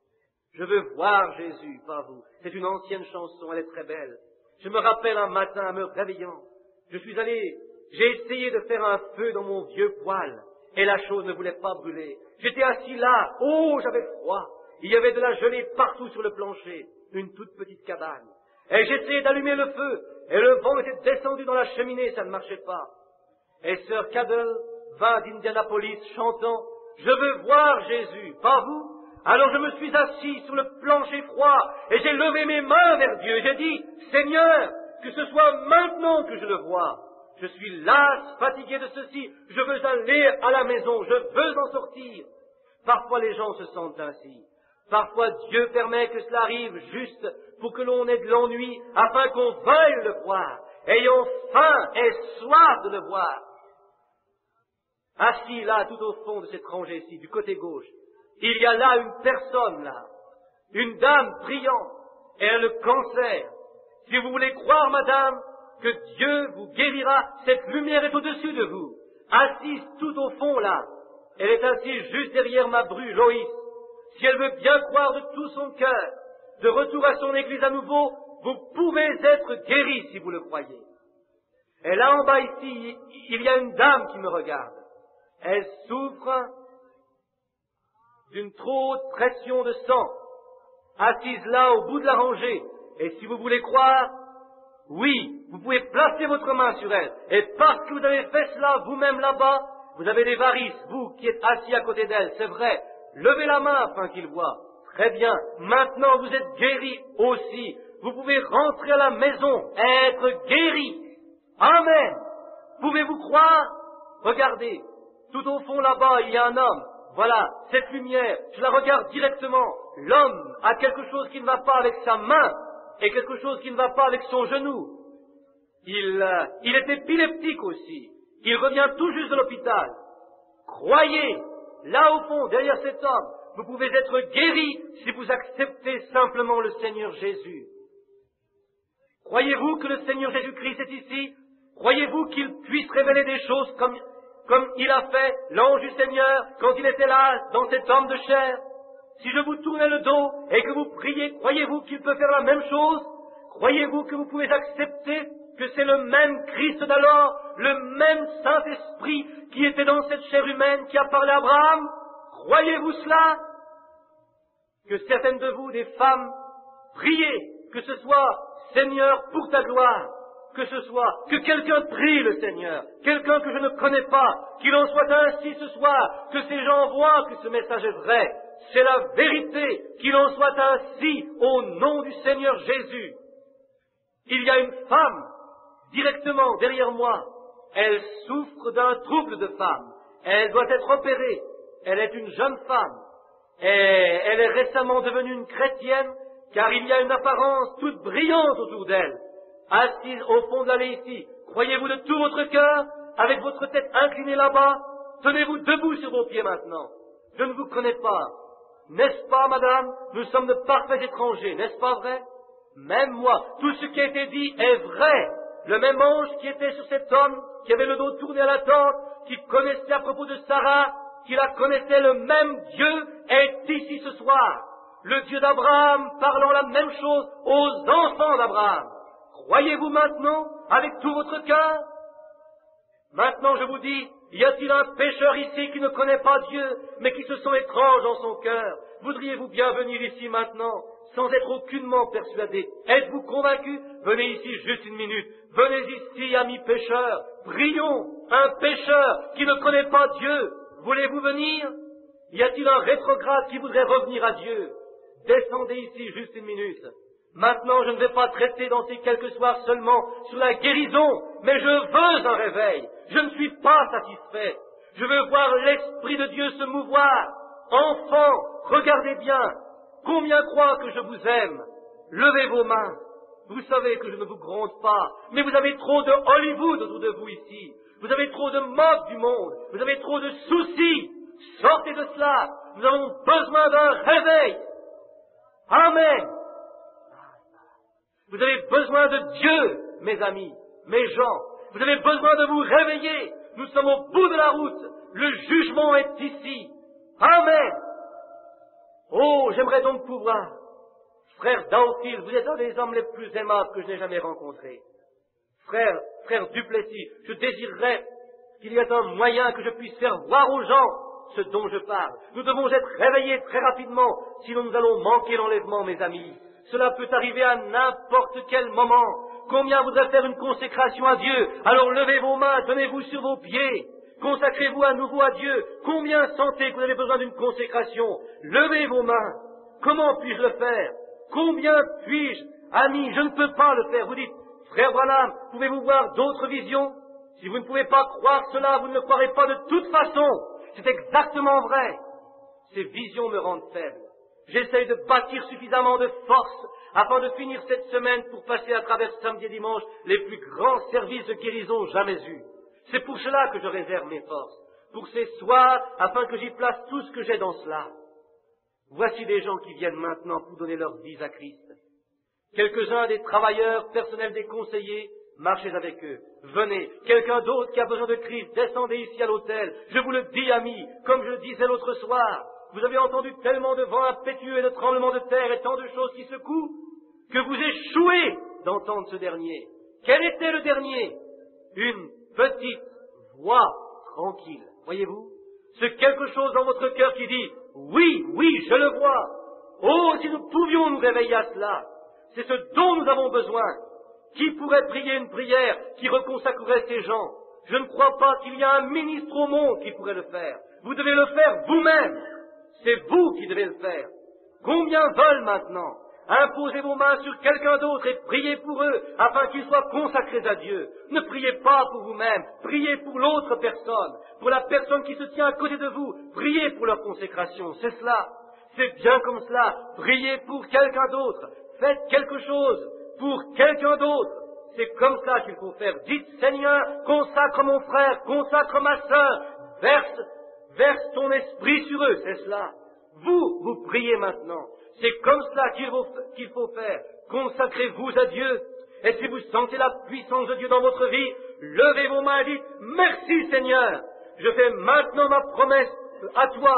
Je veux voir Jésus. Pas vous? C'est une ancienne chanson, elle est très belle. Je me rappelle un matin, me réveillant, j'ai essayé de faire un feu dans mon vieux poêle, et la chose ne voulait pas brûler. J'étais assis là, oh, j'avais froid. Il y avait de la gelée partout sur le plancher, une toute petite cabane. Et j'essayais d'allumer le feu, et le vent était descendu dans la cheminée, ça ne marchait pas. Et Sœur Cadell vint d'Indianapolis chantant « Je veux voir Jésus, pas vous ?» Alors je me suis assis sur le plancher froid, et j'ai levé mes mains vers Dieu, j'ai dit « Seigneur, que ce soit maintenant que je le vois. Je suis las, fatigué de ceci, je veux aller à la maison, je veux en sortir. » Parfois les gens se sentent ainsi. Parfois Dieu permet que cela arrive juste pour que l'on ait de l'ennui, afin qu'on veuille le voir, ayant faim et soif de le voir. Assis là, tout au fond de cette rangée-ci, du côté gauche, il y a là une personne là, une dame brillante, et elle a le cancer. Si vous voulez croire, madame, que Dieu vous guérira, cette lumière est au-dessus de vous, assise tout au fond là. Elle est assise juste derrière ma bru, Loïs. Si elle veut bien croire de tout son cœur, de retour à son église à nouveau, vous pouvez être guéri si vous le croyez. Et là en bas ici, il y a une dame qui me regarde. Elle souffre d'une trop haute pression de sang, assise là au bout de la rangée. Et si vous voulez croire, oui, vous pouvez placer votre main sur elle. Et parce que vous avez fait cela vous-même là-bas, vous avez des varices, vous qui êtes assis à côté d'elle, c'est vrai. Levez la main afin qu'il voie. Très bien. Maintenant, vous êtes guéri aussi. Vous pouvez rentrer à la maison, être guéri. Amen. Pouvez-vous croire? Regardez. Tout au fond là-bas, il y a un homme. Voilà, cette lumière, je la regarde directement. L'homme a quelque chose qui ne va pas avec sa main et quelque chose qui ne va pas avec son genou. Il est épileptique aussi. Il revient tout juste de l'hôpital. Croyez. Là au fond, derrière cet homme, vous pouvez être guéri si vous acceptez simplement le Seigneur Jésus. Croyez-vous que le Seigneur Jésus-Christ est ici? Croyez-vous qu'il puisse révéler des choses comme comme il a fait l'ange du Seigneur quand il était là dans cet homme de chair? Si je vous tournais le dos et que vous priez, croyez-vous qu'il peut faire la même chose? Croyez-vous que vous pouvez accepter que c'est le même Christ d'alors, le même Saint-Esprit qui était dans cette chair humaine qui a parlé à Abraham? Croyez-vous cela? Que certaines de vous, des femmes, priez, que ce soit Seigneur pour ta gloire, que ce soit que quelqu'un prie le Seigneur, quelqu'un que je ne connais pas, qu'il en soit ainsi ce soir, que ces gens voient que ce message est vrai, c'est la vérité, qu'il en soit ainsi au nom du Seigneur Jésus. Il y a une femme directement derrière moi, elle souffre d'un trouble de femme, elle doit être opérée, elle est une jeune femme, et elle est récemment devenue une chrétienne, car il y a une apparence toute brillante autour d'elle, assise au fond de l'allée ici. Croyez-vous de tout votre cœur, avec votre tête inclinée là-bas, tenez-vous debout sur vos pieds maintenant. Je ne vous connais pas. N'est-ce pas, madame? Nous sommes de parfaits étrangers, n'est-ce pas vrai? Même moi, tout ce qui a été dit est vrai. Le même ange qui était sur cet homme, qui avait le dos tourné à la tente, qui connaissait à propos de Sarah, qui la connaissait, le même Dieu est ici ce soir. Le Dieu d'Abraham parlant la même chose aux enfants d'Abraham. Croyez-vous maintenant avec tout votre cœur? Maintenant je vous dis, y a-t-il un pécheur ici qui ne connaît pas Dieu, mais qui se sent étrange dans son cœur? Voudriez-vous bien venir ici maintenant, sans être aucunement persuadé? Êtes-vous convaincu? Venez ici juste une minute. Venez ici, amis pécheurs. Prions un pécheur qui ne connaît pas Dieu. Voulez-vous venir? Y a-t-il un rétrograde qui voudrait revenir à Dieu? Descendez ici juste une minute. Maintenant, je ne vais pas traiter dans ces quelques soirs seulement sur la guérison, mais je veux un réveil. Je ne suis pas satisfait. Je veux voir l'Esprit de Dieu se mouvoir. Enfants, regardez bien. Combien croient que je vous aime? Levez vos mains. Vous savez que je ne vous gronde pas, mais vous avez trop de Hollywood autour de vous ici. Vous avez trop de modes du monde. Vous avez trop de soucis. Sortez de cela. Nous avons besoin d'un réveil. Amen. Vous avez besoin de Dieu, mes amis, mes gens. Vous avez besoin de vous réveiller. Nous sommes au bout de la route. Le jugement est ici. Amen. Oh, j'aimerais donc pouvoir. Frère Daophile, vous êtes un des hommes les plus aimables que je n'ai jamais rencontrés. Frère Duplessis, je désirerais qu'il y ait un moyen que je puisse faire voir aux gens ce dont je parle. Nous devons être réveillés très rapidement, sinon nous allons manquer l'enlèvement, mes amis. Cela peut arriver à n'importe quel moment. Combien voudraient faire une consécration à Dieu? Alors levez vos mains, tenez-vous sur vos pieds. Consacrez-vous à nouveau à Dieu. Combien sentez que vous avez besoin d'une consécration? Levez vos mains. Comment puis-je le faire? Combien puis-je? Amis, je ne peux pas le faire. Vous dites, frère Branham, pouvez-vous voir d'autres visions? Si vous ne pouvez pas croire cela, vous ne le croirez pas de toute façon. C'est exactement vrai. Ces visions me rendent faible. J'essaye de bâtir suffisamment de force afin de finir cette semaine pour passer à travers samedi et dimanche les plus grands services de guérison jamais eus. C'est pour cela que je réserve mes forces, pour ces soirs, afin que j'y place tout ce que j'ai dans cela. Voici des gens qui viennent maintenant pour donner leur vie à Christ. Quelques-uns des travailleurs personnels des conseillers, marchez avec eux. Venez. Quelqu'un d'autre qui a besoin de Christ, descendez ici à l'hôtel. Je vous le dis, amis, comme je le disais l'autre soir. Vous avez entendu tellement de vents impétueux et de tremblements de terre et tant de choses qui secouent, que vous échouez d'entendre ce dernier. Quel était le dernier? Une petite voix tranquille. Voyez-vous? C'est quelque chose dans votre cœur qui dit, oui, je le vois. Oh, si nous pouvions nous réveiller à cela. C'est ce dont nous avons besoin. Qui pourrait prier une prière qui reconsacrerait ces gens? Je ne crois pas qu'il y a un ministre au monde qui pourrait le faire. Vous devez le faire vous-même. C'est vous qui devez le faire. Combien veulent maintenant? Imposez vos mains sur quelqu'un d'autre et priez pour eux, afin qu'ils soient consacrés à Dieu. Ne priez pas pour vous-même, priez pour l'autre personne, pour la personne qui se tient à côté de vous. Priez pour leur consécration, c'est cela. C'est bien comme cela. Priez pour quelqu'un d'autre. Faites quelque chose pour quelqu'un d'autre. C'est comme ça qu'il faut faire. Dites, Seigneur, consacre mon frère, consacre ma sœur, verse ton esprit sur eux, c'est cela. Vous priez maintenant. C'est comme cela qu'il faut faire. Consacrez-vous à Dieu. Et si vous sentez la puissance de Dieu dans votre vie, levez vos mains et dites, merci Seigneur. je fais maintenant ma promesse à toi.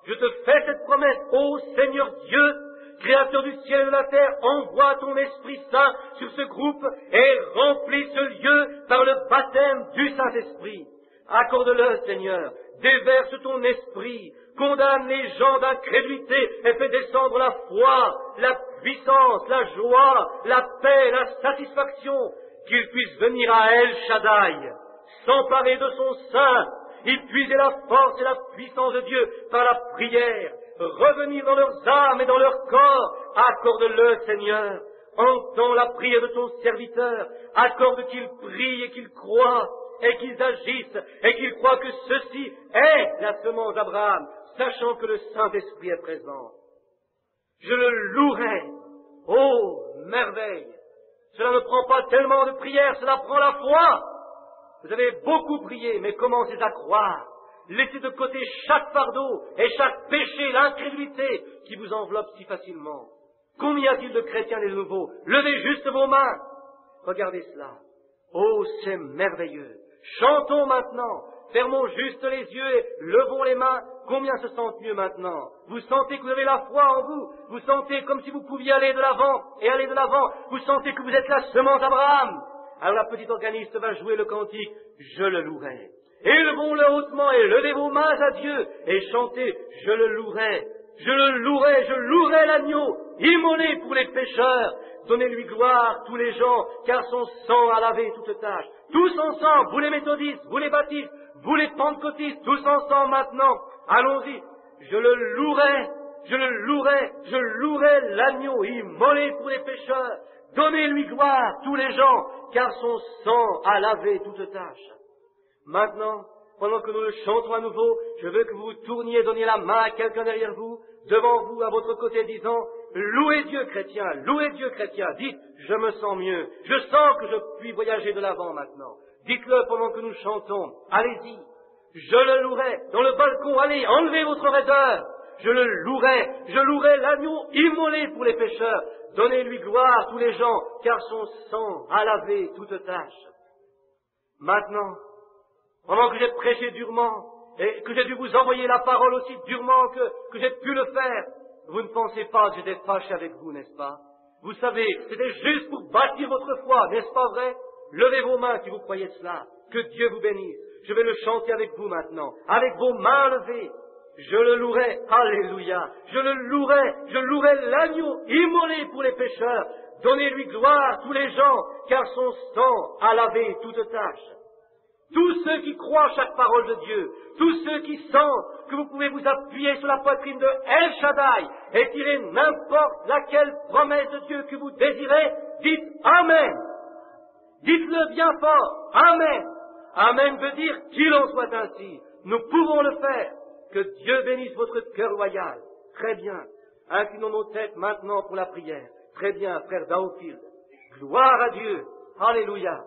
Je te fais cette promesse, ô Seigneur Dieu, Créateur du ciel et de la terre, envoie ton Esprit Saint sur ce groupe et remplis ce lieu par le baptême du Saint-Esprit. Accorde-le, Seigneur, déverse ton esprit, condamne les gens d'incrédulité et fais descendre la foi, la puissance, la joie, la paix, la satisfaction, qu'ils puissent venir à El Shaddai, s'emparer de son sein, y puiser la force et la puissance de Dieu par la prière, revenir dans leurs âmes et dans leur corps. Accorde-le, Seigneur. Entends la prière de ton serviteur. Accorde qu'ils prient et qu'ils croient et qu'ils agissent et qu'ils croient que ceci est la semence d'Abraham, sachant que le Saint-Esprit est présent. Je le louerai. Oh, merveille! Cela ne prend pas tellement de prière, cela prend la foi. Vous avez beaucoup prié, mais commencez à croire. Laissez de côté chaque fardeau et chaque péché, l'incrédulité qui vous enveloppe si facilement. Combien y a-t-il de chrétiens et de nouveaux? Levez juste vos mains. Regardez cela. Oh, c'est merveilleux. Chantons maintenant. Fermons juste les yeux et levons les mains. Combien se sentent mieux maintenant? Vous sentez que vous avez la foi en vous. Vous sentez comme si vous pouviez aller de l'avant et aller de l'avant. Vous sentez que vous êtes la semence d'Abraham. Alors la petite organiste va jouer le cantique « Je le louerai ». Élevons-le hautement et levez vos mains à Dieu et chantez « Je le louerai, je le louerai, je louerai l'agneau, immolé pour les pécheurs. Donnez-lui gloire, tous les gens, car son sang a lavé toute tâche. » Tous ensemble, vous les méthodistes, vous les baptistes, vous les pentecôtistes, tous ensemble maintenant. Allons-y. Je le louerai, je le louerai, je louerai l'agneau, immolé pour les pécheurs. Donnez-lui gloire, tous les gens, car son sang a lavé toute tâche. Maintenant, pendant que nous le chantons à nouveau, je veux que vous vous tourniez et donniez la main à quelqu'un derrière vous, devant vous, à votre côté, disant « Louez Dieu, chrétien, louez Dieu, chrétien. » Dites « Je me sens mieux, je sens que je puis voyager de l'avant maintenant. » Dites-le pendant que nous chantons. Allez-y. Je le louerai. Dans le balcon, allez, enlevez votre raideur. Je le louerai l'agneau immolé pour les pécheurs. Donnez-lui gloire, tous les gens, car son sang a lavé toute tâche. Maintenant, pendant que j'ai prêché durement, et que j'ai dû vous envoyer la parole aussi durement que j'ai pu le faire, vous ne pensez pas que j'étais fâché avec vous, n'est-ce pas? Vous savez, c'était juste pour bâtir votre foi, n'est-ce pas vrai? Levez vos mains si vous croyez cela. Que Dieu vous bénisse. Je vais le chanter avec vous maintenant, avec vos mains levées. Je le louerai, alléluia, je louerai l'agneau immolé pour les pécheurs. Donnez-lui gloire, tous les gens, car son sang a lavé toute tâche. Tous ceux qui croient chaque parole de Dieu, tous ceux qui sentent que vous pouvez vous appuyer sur la poitrine de El Shaddai et tirer n'importe laquelle promesse de Dieu que vous désirez, dites Amen. Dites-le bien fort, Amen. Amen veut dire qu'il en soit ainsi. Nous pouvons le faire. Que Dieu bénisse votre cœur loyal. Très bien. Inclinons nos têtes maintenant pour la prière. Très bien, frère Daophile. Gloire à Dieu. Alléluia.